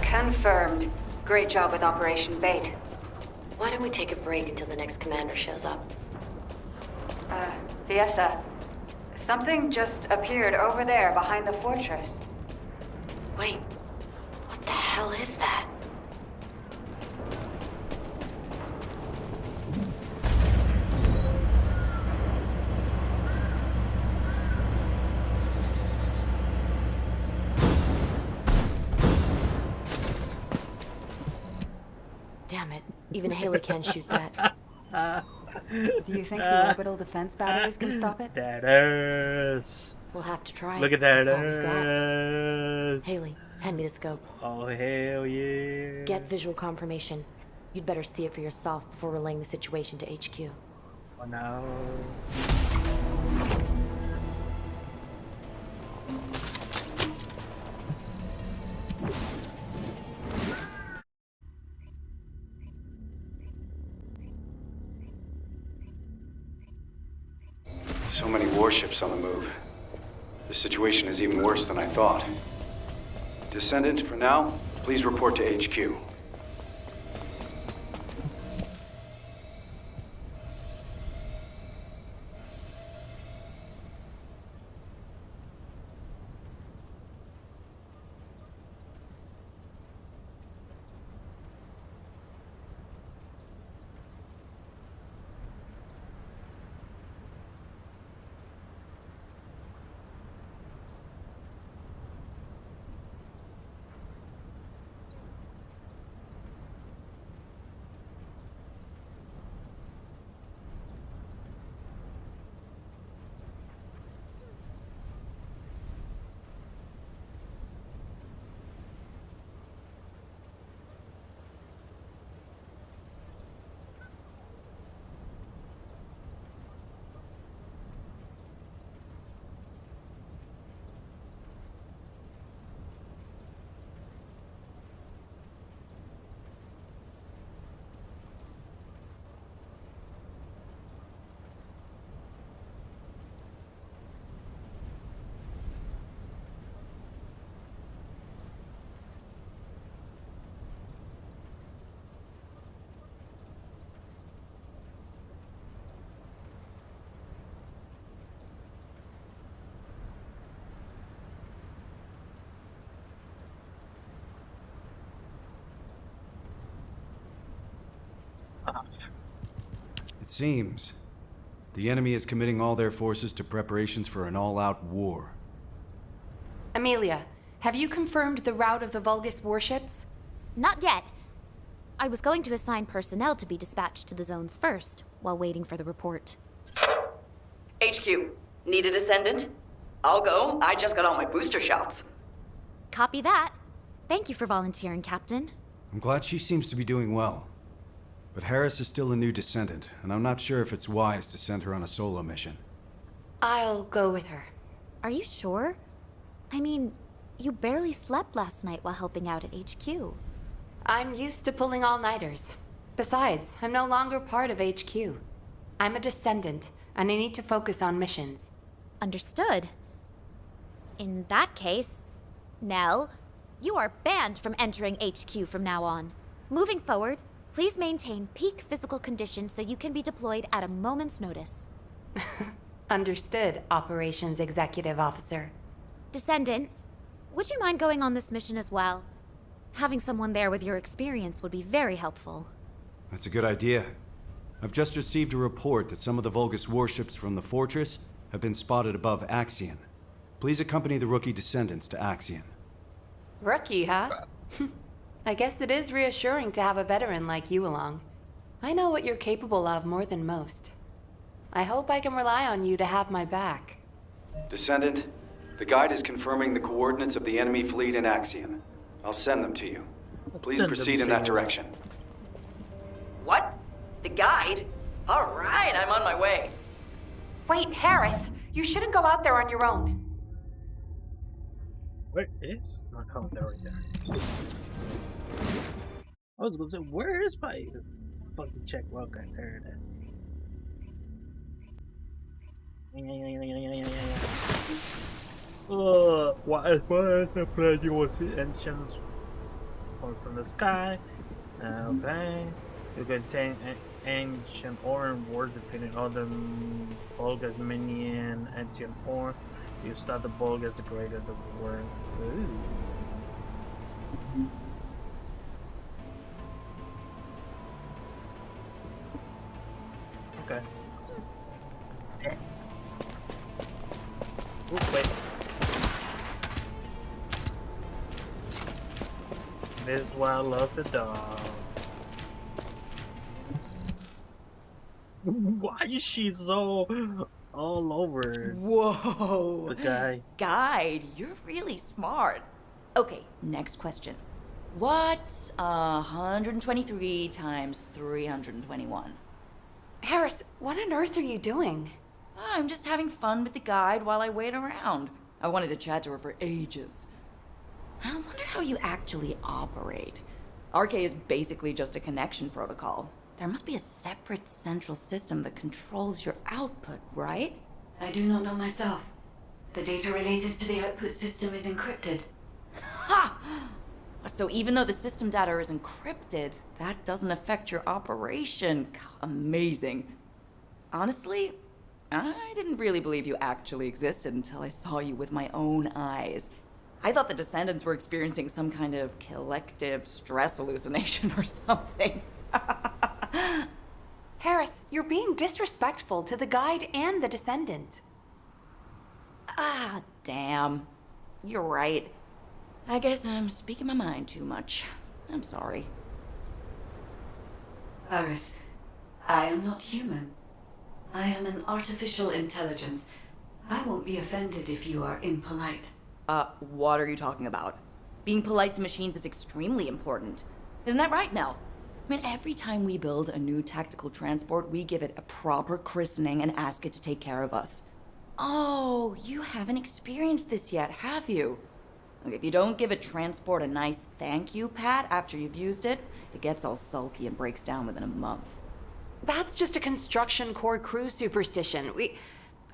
Confirmed. Great job with Operation Bait. Why don't we take a break until the next commander shows up? Fiessa. Something just appeared over there behind the fortress. Wait. What the hell is that? Damn it. Even Haley can't shoot that. Do you think the orbital defense batteries can stop it? That ass. We'll have to try. Look at that That's all we've got. ass. Haley, hand me the scope. Oh, hell yeah. Get visual confirmation. You'd better see it for yourself before relaying the situation to HQ. Oh, no. So many warships on the move. The situation is even worse than I thought. Descendant, for now, please report to HQ. It seems the enemy is committing all their forces to preparations for an all-out war. Amelia, have you confirmed the route of the Vulgus warships? Not yet. I was going to assign personnel to be dispatched to the zones first, while waiting for the report. HQ, need a descendant? I'll go. I just got all my booster shots. Copy that. Thank you for volunteering, Captain. I'm glad she seems to be doing well. But Harris is still a new descendant, and I'm not sure if it's wise to send her on a solo mission. I'll go with her. Are you sure? I mean, you barely slept last night while helping out at HQ. I'm used to pulling all-nighters. Besides, I'm no longer part of HQ. I'm a descendant, and I need to focus on missions. Understood. In that case, Nell, you are banned from entering HQ from now on. Moving forward, please maintain peak physical condition so you can be deployed at a moment's notice. Understood, Operations Executive Officer. Descendant, would you mind going on this mission as well? Having someone there with your experience would be very helpful. That's a good idea. I've just received a report that some of the Vulgus warships from the Fortress have been spotted above Axion. Please accompany the rookie descendants to Axion. Rookie, huh? I guess it is reassuring to have a veteran like you along. I know what you're capable of more than most. I hope I can rely on you to have my back. Descendant, the guide is confirming the coordinates of the enemy fleet in Axion. I'll send them to you. Please proceed in that direction. What? The guide? All right, I'm on my way. Wait, Harris! You shouldn't go out there on your own. Where is my commentary there? I was gonna say, where is my fucking check log right there? Why is the planet you will see ancients from the sky? Okay. You contain ancient orange words defeating other Vulgus minion ancient form. You start the Vulgus the greater the word. Ooh. Okay. Ooh, wait. This is why I love the dog. Why is she so all over Whoa. the guy? Guide, you're really smart. Okay, next question. What's 123 times 321? Harris, what on earth are you doing? I'm just having fun with the guide while I wait around. I wanted to chat to her for ages. I wonder how you actually operate. RK is basically just a connection protocol. There must be a separate central system that controls your output, right? I do not know myself. The data related to the output system is encrypted. Ha! So even though the system data is encrypted, that doesn't affect your operation. Amazing. Honestly, I didn't really believe you actually existed until I saw you with my own eyes. I thought the Descendants were experiencing some kind of collective stress hallucination or something. Harris, you're being disrespectful to the guide and the Descendant. Ah, damn. You're right. I guess I'm speaking my mind too much. I'm sorry. Harris, I am not human. I am an artificial intelligence. I won't be offended if you are impolite. What are you talking about? Being polite to machines is extremely important. Isn't that right, Nell? I mean, every time we build a new tactical transport, we give it a proper christening and ask it to take care of us. Oh, you haven't experienced this yet, have you? Look, if you don't give a transport a nice thank you pat after you've used it, it gets all sulky and breaks down within a month. That's just a construction core crew superstition.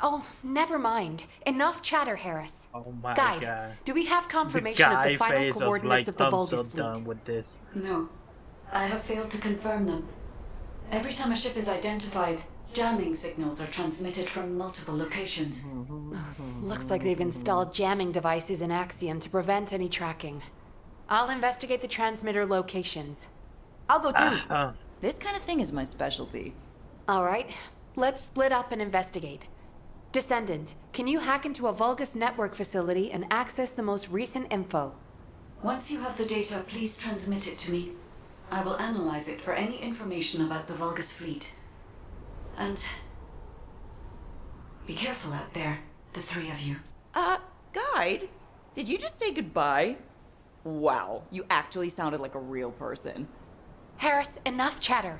Oh, never mind. Enough chatter, Harris. Oh my Guide, god. do we have confirmation of the final coordinates of the I'm Vulgus so fleet? done with this. No, I have failed to confirm them. Every time a ship is identified, jamming signals are transmitted from multiple locations. Looks like they've installed jamming devices in Axion to prevent any tracking. I'll investigate the transmitter locations. I'll go too. This kind of thing is my specialty. All right, let's split up and investigate. Descendant, can you hack into a Vulgus network facility and access the most recent info? Once you have the data, please transmit it to me. I will analyze it for any information about the Vulgus fleet. And be careful out there, the three of you. Guide? Did you just say goodbye? Wow, you actually sounded like a real person. Harris, enough chatter.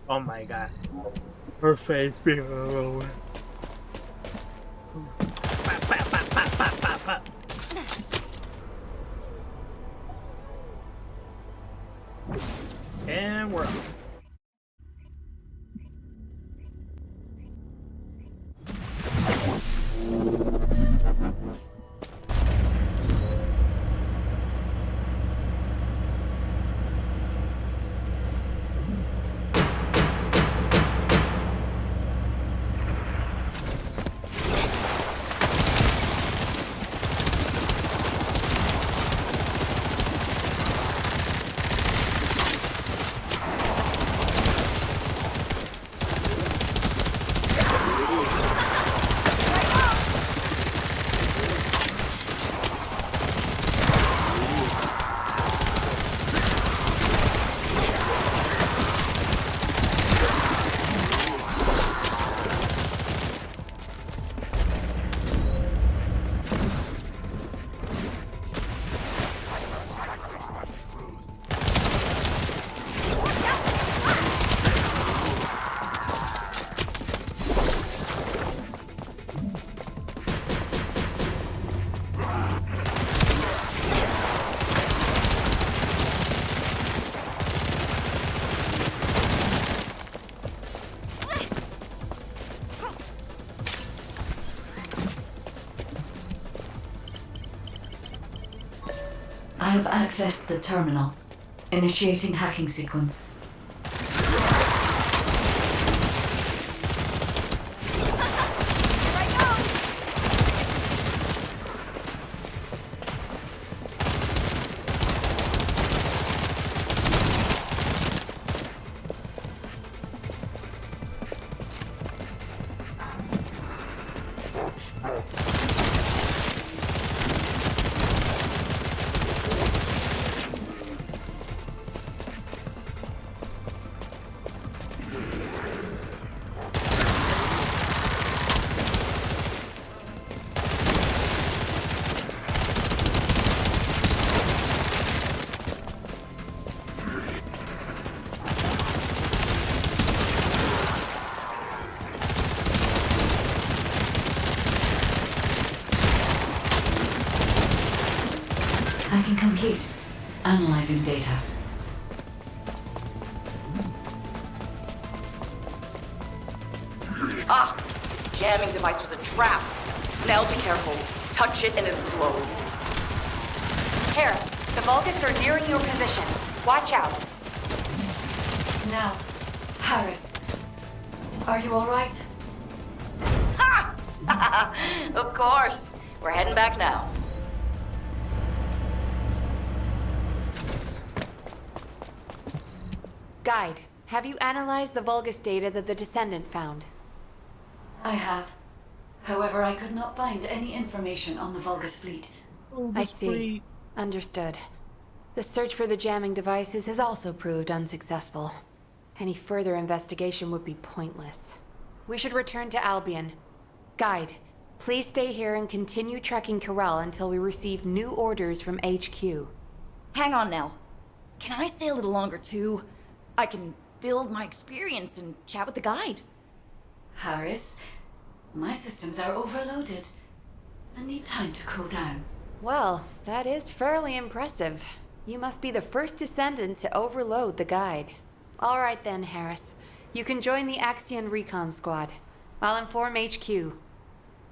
Oh my god. Her face being all over. And we're off. I have accessed the terminal. Initiating hacking sequence. Analyzing data. Ah! This jamming device was a trap. Nell, be careful. Touch it and it'll blow. Harris, the Vulgus are nearing your position. Watch out. Now, Harris, are you all right? Ha! Of course. We're heading back now. Guide, have you analyzed the Vulgus data that the Descendant found? I have. However, I could not find any information on the Vulgus fleet. I see. Understood. The search for the jamming devices has also proved unsuccessful. Any further investigation would be pointless. We should return to Albion. Guide, please stay here and continue trekking Corel until we receive new orders from HQ. Hang on, Nell. Can I stay a little longer, too? I can build my experience and chat with the guide. Harris, my systems are overloaded. I need time to cool down. Well, that is fairly impressive. You must be the first Descendant to overload the guide. All right then, Harris. You can join the Axion Recon Squad. I'll inform HQ.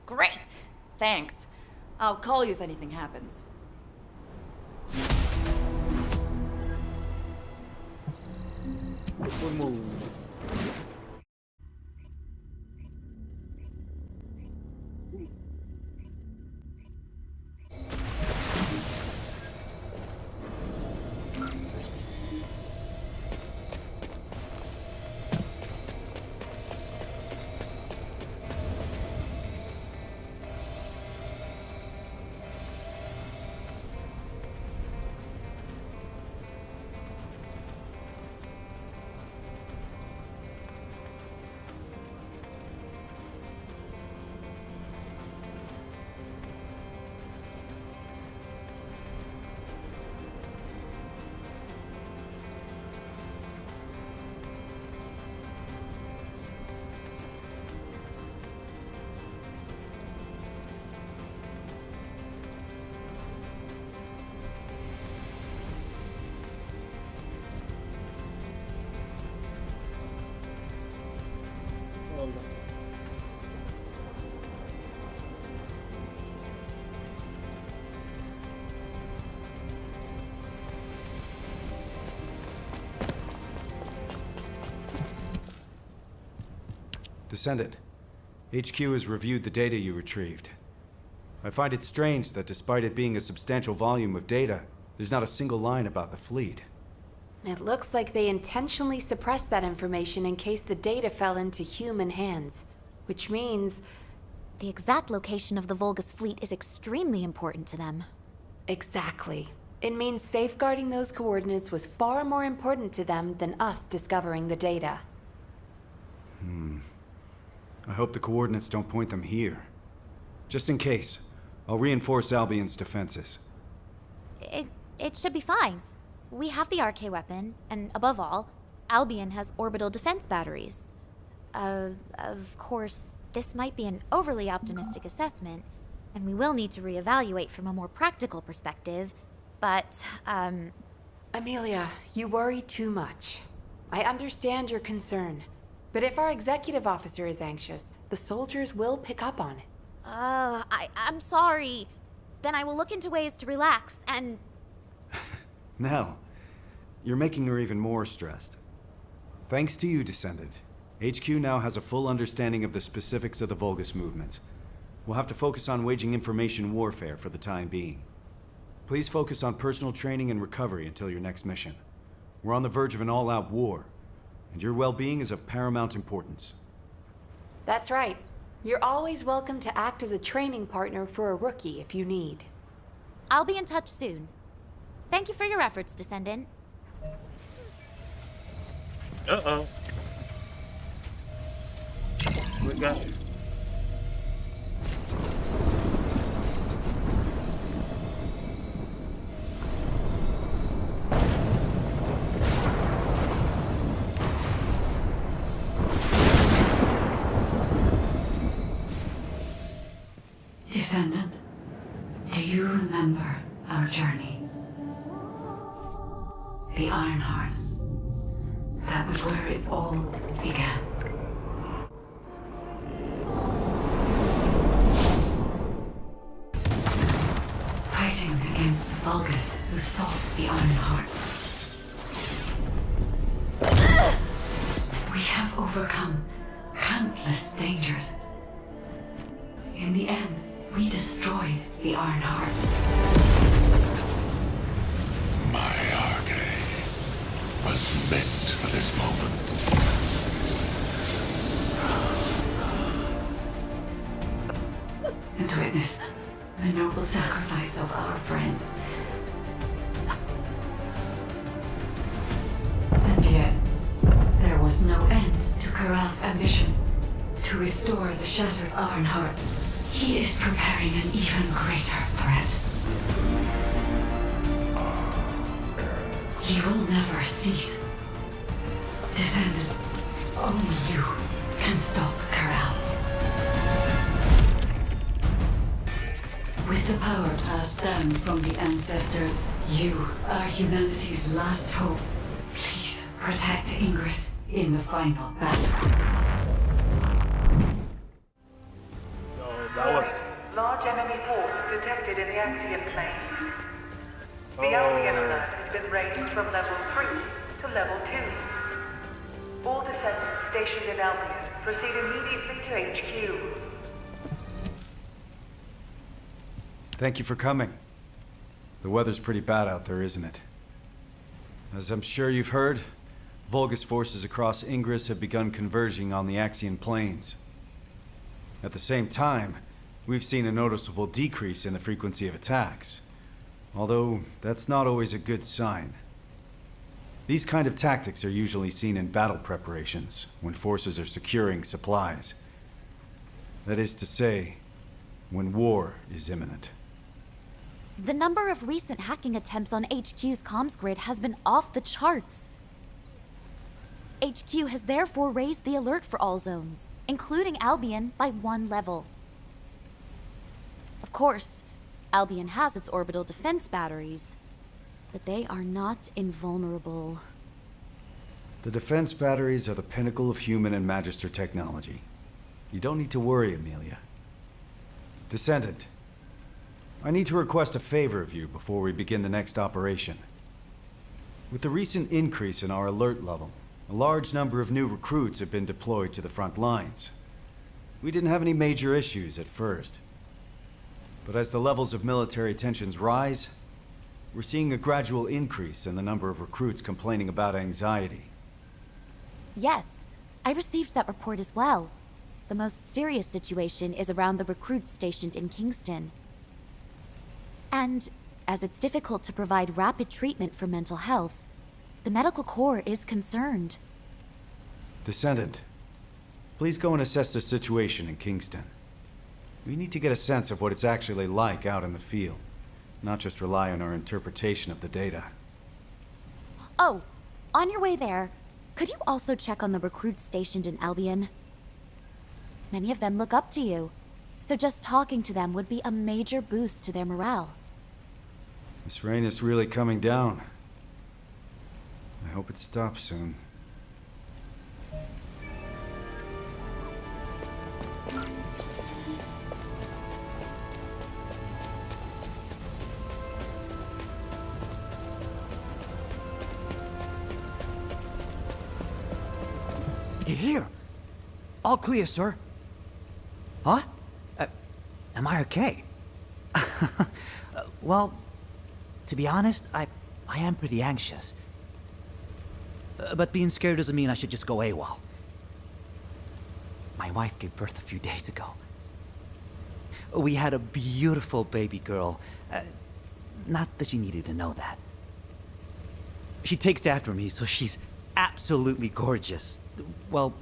Great! Thanks. I'll call you if anything happens. Good move. Descendant, HQ has reviewed the data you retrieved. I find it strange that despite it being a substantial volume of data, there's not a single line about the fleet. It looks like they intentionally suppressed that information in case the data fell into human hands. Which means... The exact location of the Vulgus fleet is extremely important to them. Exactly. It means safeguarding those coordinates was far more important to them than us discovering the data. I hope the coordinates don't point them here. Just in case, I'll reinforce Albion's defenses. It should be fine. We have the RK weapon, and above all, Albion has orbital defense batteries. Of course, this might be an overly optimistic assessment, and we will need to reevaluate from a more practical perspective, but, Amelia, you worry too much. I understand your concern, but if our executive officer is anxious, the soldiers will pick up on it. I'm sorry. Then I will look into ways to relax, and... Now, you're making her even more stressed. Thanks to you, Descendant, HQ now has a full understanding of the specifics of the Vulgus movement. We'll have to focus on waging information warfare for the time being. Please focus on personal training and recovery until your next mission. We're on the verge of an all-out war, and your well-being is of paramount importance. That's right. You're always welcome to act as a training partner for a rookie if you need. I'll be in touch soon. Thank you for your efforts, Descendant. Uh-oh. We got... Descendant, do you remember our journey? the Ironheart. That was where it all began. Fighting against the Vulgus who sought the Ironheart. We have overcome countless dangers. In the end, we destroyed the Ironheart. My arcade was meant for this moment. And witness the noble sacrifice of our friend. And yet, there was no end to Corral's ambition to restore the shattered Ironheart. He is preparing an even greater threat. He will never cease. Descendant, only you can stop Corral. With the power passed down from the ancestors, you are humanity's last hope. Please protect Ingress in the final battle. That was... Large enemy force detected in the Axian plains. The Albion alert has been raised from level 3 to level 2. All descendants stationed in Albion proceed immediately to HQ. Thank you for coming. The weather's pretty bad out there, isn't it? As I'm sure you've heard, Vulgus forces across Ingress have begun converging on the Axian plains. At the same time, we've seen a noticeable decrease in the frequency of attacks. Although, that's not always a good sign. These kind of tactics are usually seen in battle preparations, when forces are securing supplies. That is to say, when war is imminent. The number of recent hacking attempts on HQ's comms grid has been off the charts. HQ has therefore raised the alert for all zones, including Albion, by 1 level. Of course, Albion has its orbital defense batteries, but they are not invulnerable. The defense batteries are the pinnacle of human and Magister technology. You don't need to worry, Amelia. Descendant, I need to request a favor of you before we begin the next operation. With the recent increase in our alert level, a large number of new recruits have been deployed to the front lines. We didn't have any major issues at first. But as the levels of military tensions rise, we're seeing a gradual increase in the number of recruits complaining about anxiety. Yes, I received that report as well. The most serious situation is around the recruits stationed in Kingston. And as it's difficult to provide rapid treatment for mental health, the medical corps is concerned. Descendant, please go and assess the situation in Kingston. We need to get a sense of what it's actually like out in the field, not just rely on our interpretation of the data. Oh, on your way there, could you also check on the recruits stationed in Albion? Many of them look up to you, so just talking to them would be a major boost to their morale. This rain is really coming down. I hope it stops soon. Get here. All clear, sir. Huh? Am I okay? Well, to be honest, I am pretty anxious. But being scared doesn't mean I should just go AWOL. My wife gave birth a few days ago. We had a beautiful baby girl. Not that she needed to know that. She takes after me, so she's absolutely gorgeous. Well,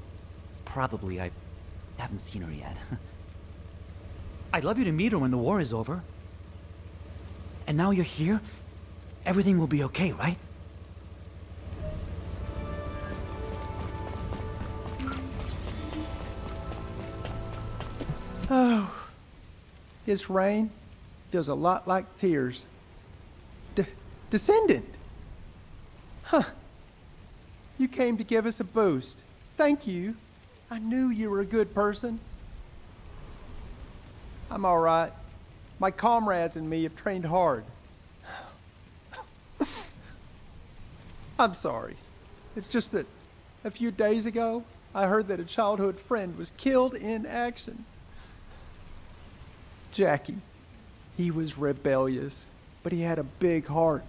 probably. I haven't seen her yet. I'd love you to meet her when the war is over. And now you're here, everything will be okay, right? Oh, this rain feels a lot like tears. Descendant! You came to give us a boost. Thank you. I knew you were a good person. I'm all right. My comrades and me have trained hard. I'm sorry. It's just that a few days ago, I heard that a childhood friend was killed in action. Jackie. He was rebellious, but he had a big heart.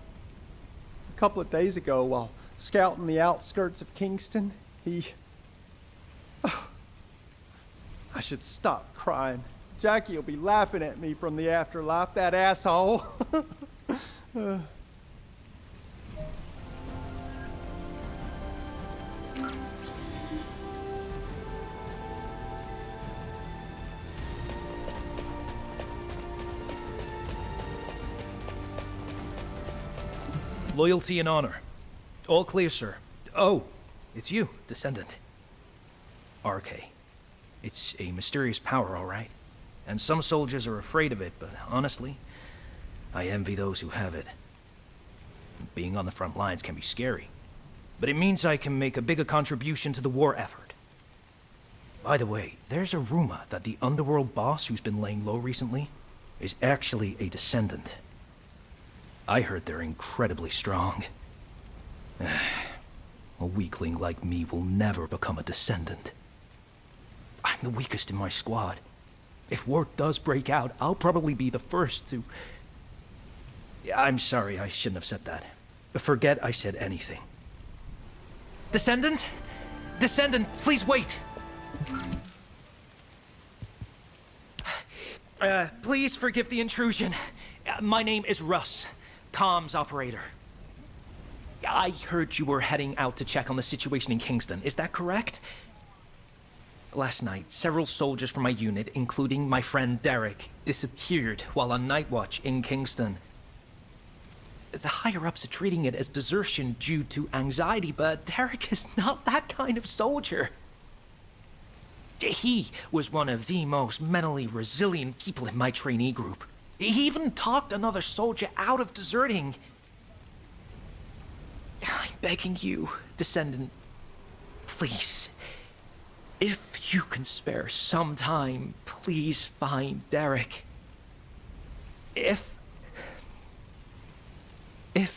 A couple of days ago, while scouting the outskirts of Kingston, he... I should stop crying. Jackie will be laughing at me from the afterlife, that asshole. Loyalty and honor. All clear, sir. Oh, it's you, Descendant. RK. It's a mysterious power, all right. And some soldiers are afraid of it, but honestly, I envy those who have it. Being on the front lines can be scary, but it means I can make a bigger contribution to the war effort. By the way, there's a rumor that the underworld boss who's been laying low recently is actually a Descendant. I heard they're incredibly strong. A weakling like me will never become a Descendant. I'm the weakest in my squad. If war does break out, I'll probably be the first to... I'm sorry, I shouldn't have said that. Forget I said anything. Descendant? Descendant, please wait! Please forgive the intrusion. My name is Russ, comms operator. I heard you were heading out to check on the situation in Kingston. Is that correct? Last night, several soldiers from my unit, including my friend Derek, disappeared while on night watch in Kingston. The higher-ups are treating it as desertion due to anxiety, but Derek is not that kind of soldier. He was one of the most mentally resilient people in my trainee group. He even talked another soldier out of deserting. I'm begging you, Descendant, please. If you can spare some time, please find Derek. If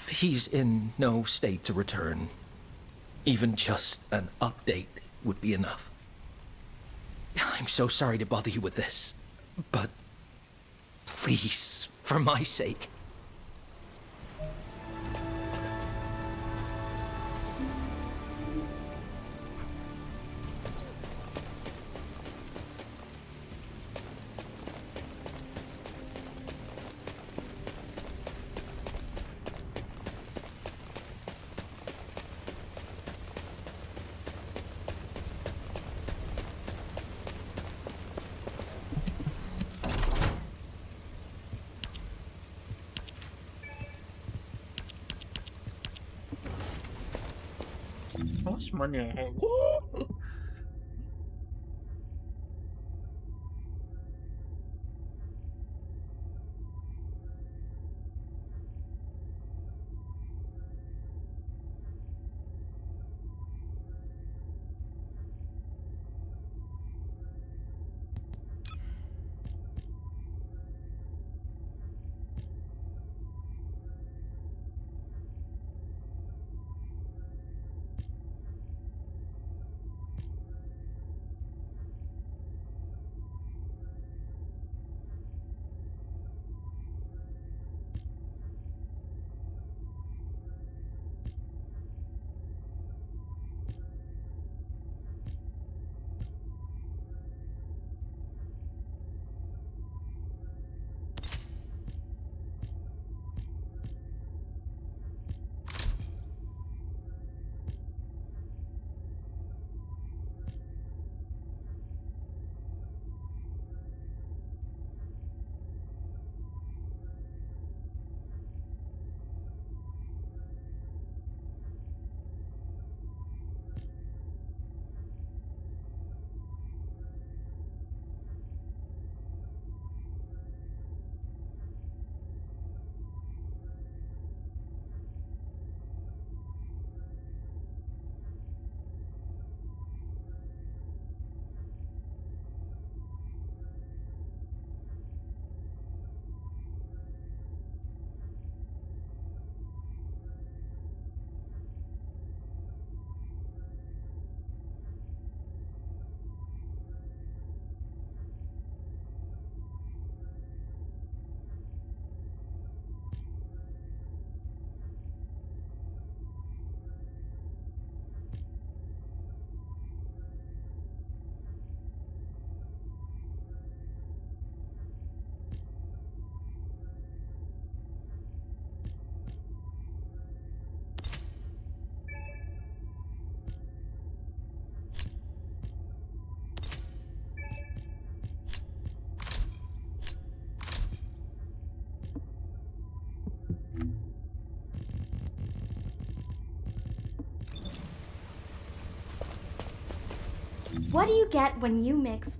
he's in no state to return, even just an update would be enough. I'm so sorry to bother you with this, but please, for my sake. How much money I have? What do you get when you mix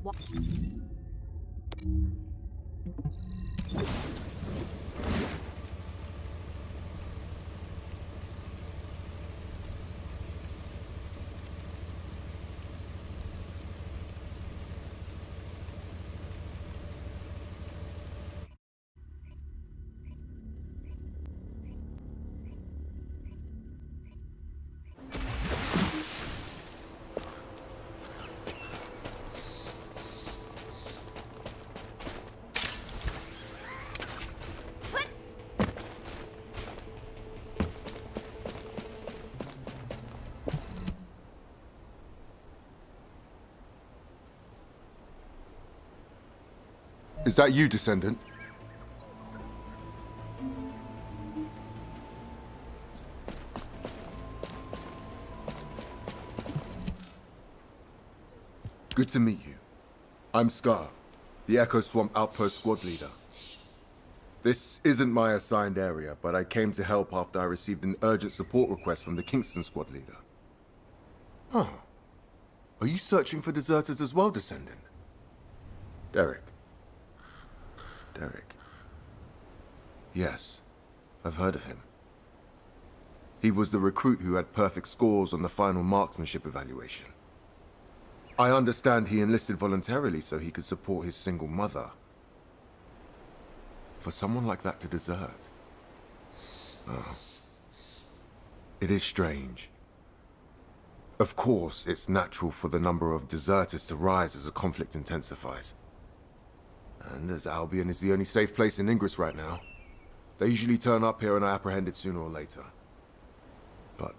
Is that you, Descendant? Good to meet you. I'm Scar, the Echo Swamp Outpost Squad Leader. This isn't my assigned area, but I came to help after I received an urgent support request from the Kingston Squad Leader. Huh. Are you searching for deserters as well, Descendant? Derek. Yes, I've heard of him. He was the recruit who had perfect scores on the final marksmanship evaluation. I understand he enlisted voluntarily so he could support his single mother. For someone like that to desert. Oh. It is strange. Of course, it's natural for the number of deserters to rise as the conflict intensifies. And as Albion is the only safe place in Ingress right now, they usually turn up here and are apprehended sooner or later. But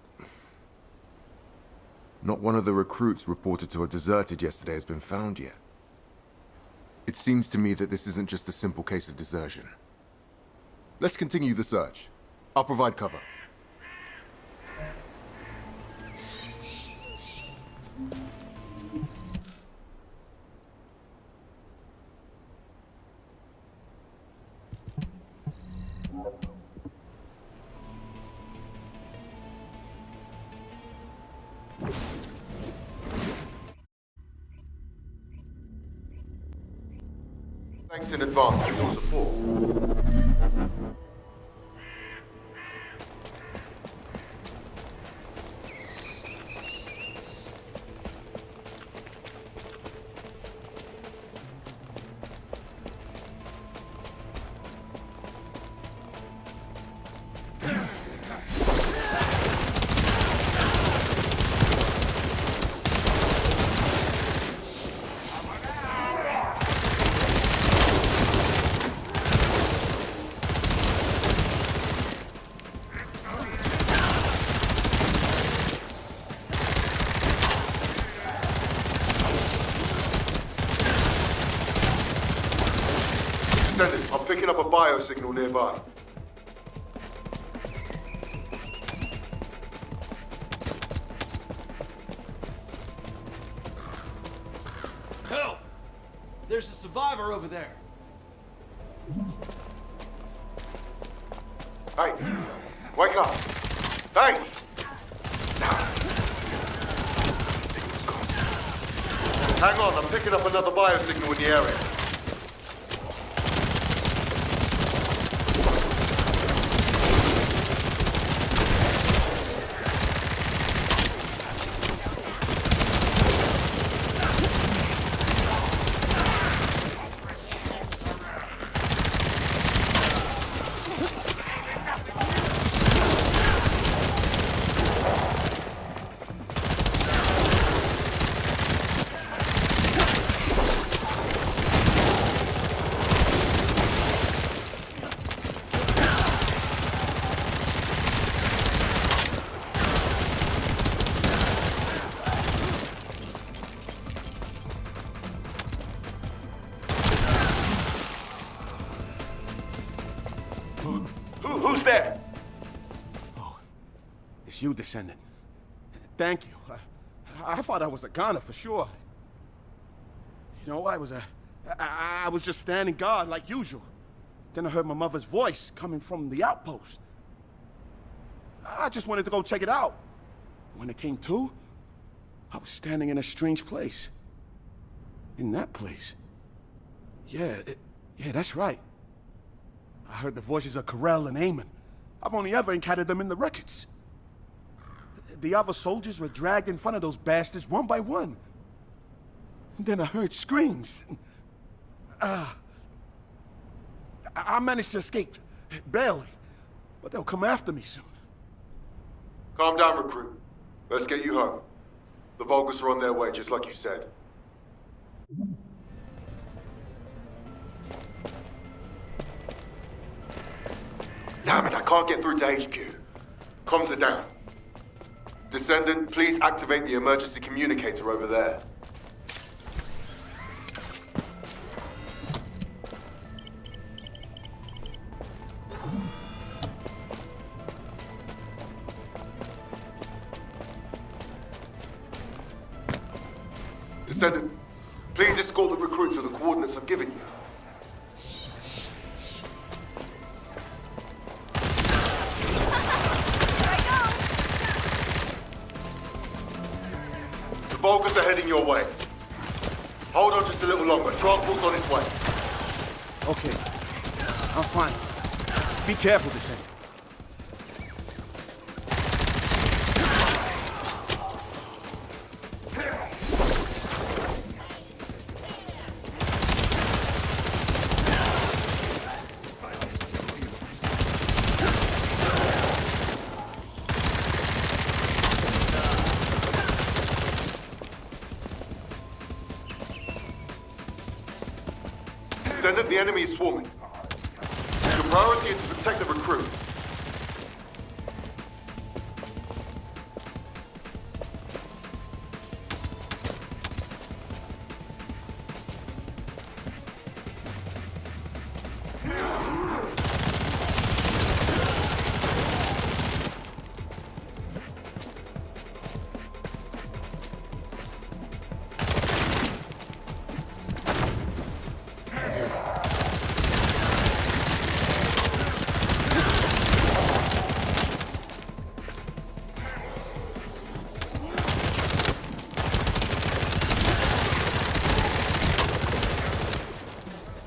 not one of the recruits reported to have deserted yesterday has been found yet. It seems to me that this isn't just a simple case of desertion. Let's continue the search. I'll provide cover. Thanks in advance for your support. I'm picking up a biosignal nearby. Help! There's a survivor over there. Hey! Wake up! Hey! Hang on, I'm picking up another biosignal in the area. Who's there? Oh, it's you, Descendant. Thank you. I thought I was a goner for sure. You know, I was just standing guard like usual. Then I heard my mother's voice coming from the outpost. I just wanted to go check it out. When it came to, I was standing in a strange place. In that place? Yeah, that's right. I heard the voices of Karel and Eamon. I've only ever encountered them in the records. The other soldiers were dragged in front of those bastards one by one. And then I heard screams. I managed to escape, barely. But they'll come after me soon. Calm down, recruit. Let's get you home. The Vulgus are on their way, just like you said. Damn it, I can't get through to HQ. Comms are down. Descendant, please activate the emergency communicator over there. Descendant, please escort the recruit to the coordinates I've given you. The Vulgus are heading your way. Hold on just a little longer. Transport's on its way. Okay. I'm fine. Be careful, Descendant. Descendant, the enemy is swarming. Your priority is to protect the recruit.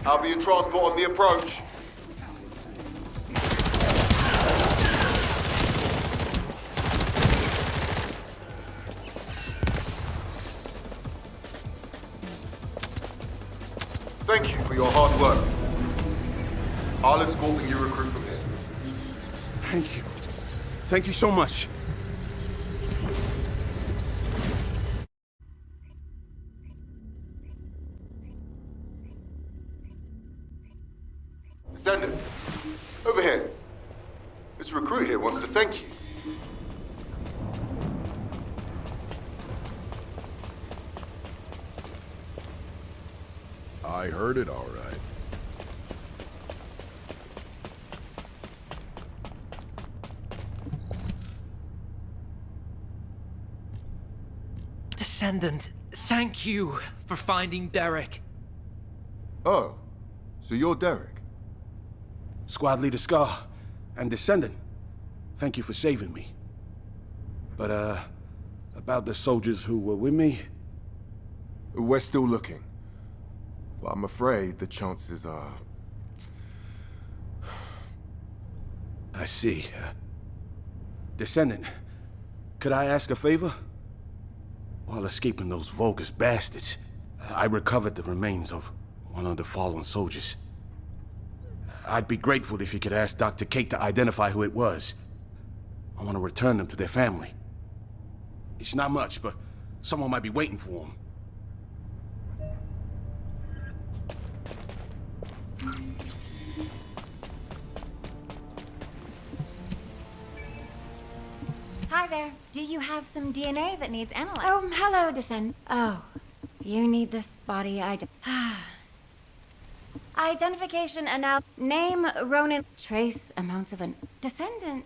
Albion transport on the approach. Thank you for your hard work. I'll escort the new recruit from here. Thank you. Thank you so much. Descendant, over here. This recruit here wants to thank you. I heard it all right. Descendant, thank you for finding Derek. Oh, so you're Derek? Squad Leader Scar and Descendant, thank you for saving me. But, about the soldiers who were with me? We're still looking. But I'm afraid the chances are... I see. Descendant, could I ask a favor? While escaping those Vulgus bastards, I recovered the remains of one of the fallen soldiers. I'd be grateful if you could ask Dr. Kate to identify who it was. I want to return them to their family. It's not much, but someone might be waiting for them. Hi there. Do you have some DNA that needs analyzed? Oh, hello, Descend. Oh, you need this body identification and now name Ronan. Trace amounts of an descendant.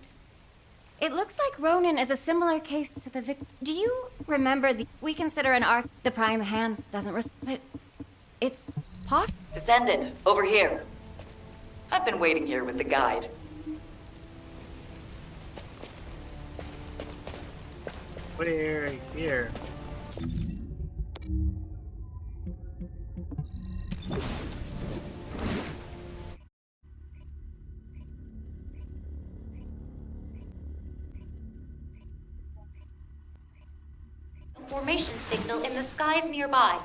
It looks like Ronan is a similar case to the victim. Do you remember we consider an arc the prime hands doesn't but it's possible. Descendant, over here. I've been waiting here with the guide. Where here? formation signal in the skies nearby.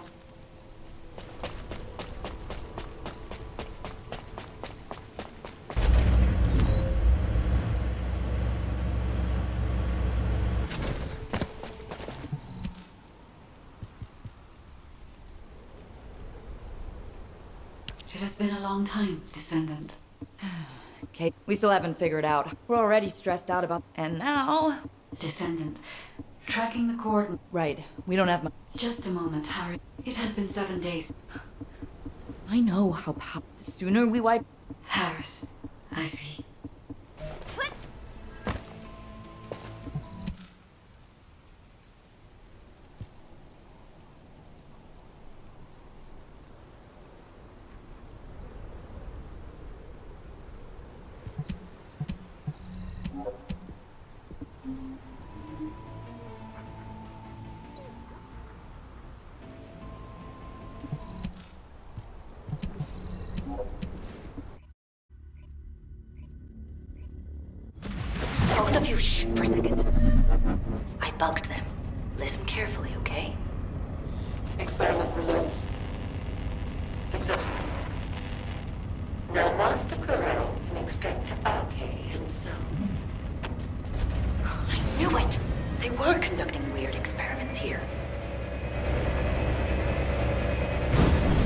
It has been a long time, Descendant. Okay, we still haven't figured out. We're already stressed out about... And now... Descendant, tracking the coordinates. Right, we don't have much... Just a moment, Harry. It has been 7 days. I know how the sooner we wipe... Harris, I see. Both of you, shh, for a second. I bugged them. Listen carefully, okay? Experiment results. Successful. Now Master Corel can extract Arcade himself. I knew it! They were conducting weird experiments here.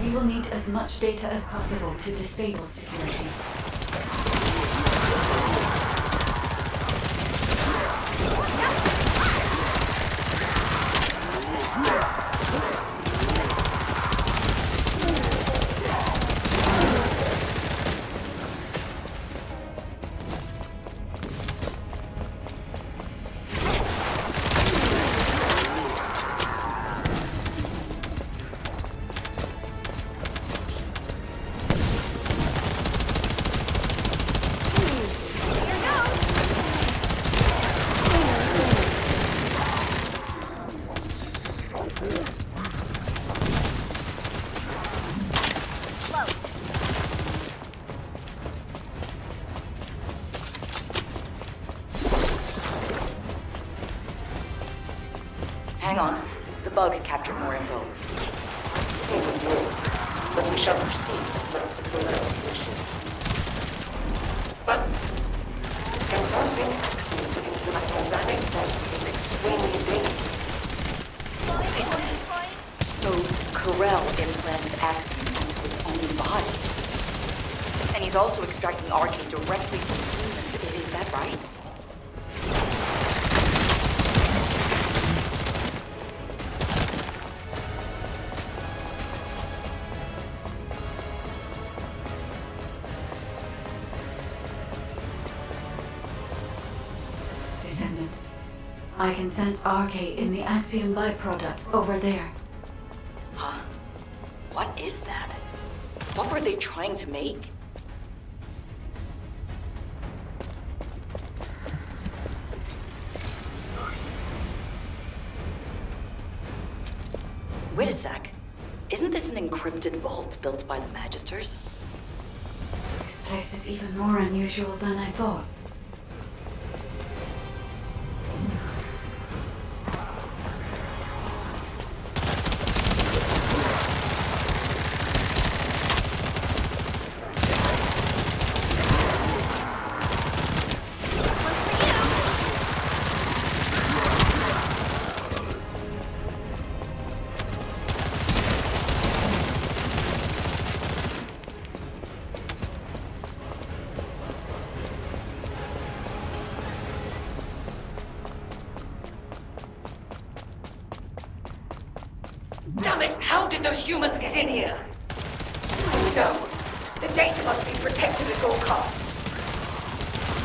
We will need as much data as possible to disable security. Hang on. The bug had captured more info. But we shall proceed as Master Corel's wishes. But imposing access into the organic body is extremely dangerous. So, Corel implanted Axiom into his own body. And he's also extracting Arcane directly from humans, is that right? Descendant, I can sense Arcade in the Axiom byproduct over there. Huh? What is that? What were they trying to make? Wait a sec. Isn't this an encrypted vault built by the Magisters? This place is even more unusual than I thought. Damn it! How did those humans get in here? No. The data must be protected at all costs.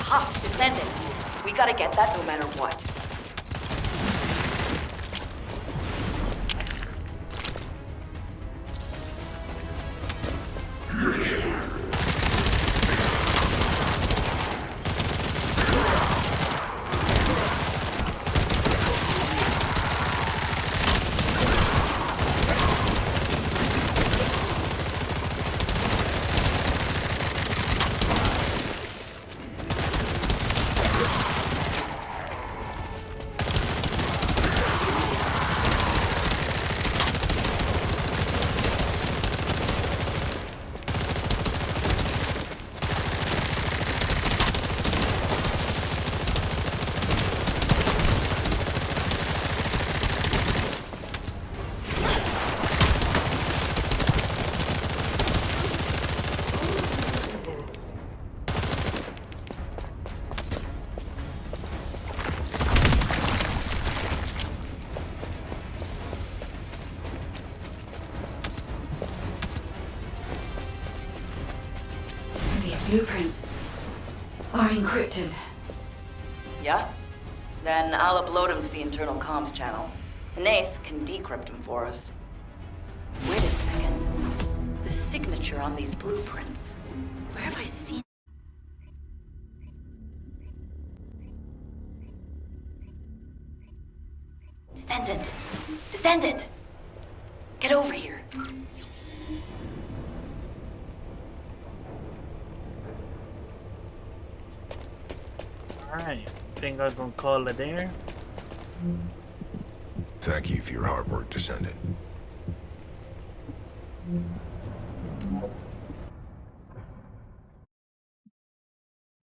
Ha! Descendant. We gotta get that no matter what. blueprints are encrypted. Yeah? Then I'll upload them to the internal comms channel. Inace can decrypt them for us. Wait a second. The signature on these blueprints. Where have I seen? Descendant! Descendant! Get over here. Alright, think I'm gonna call it there. Thank you for your hard work, Descendant.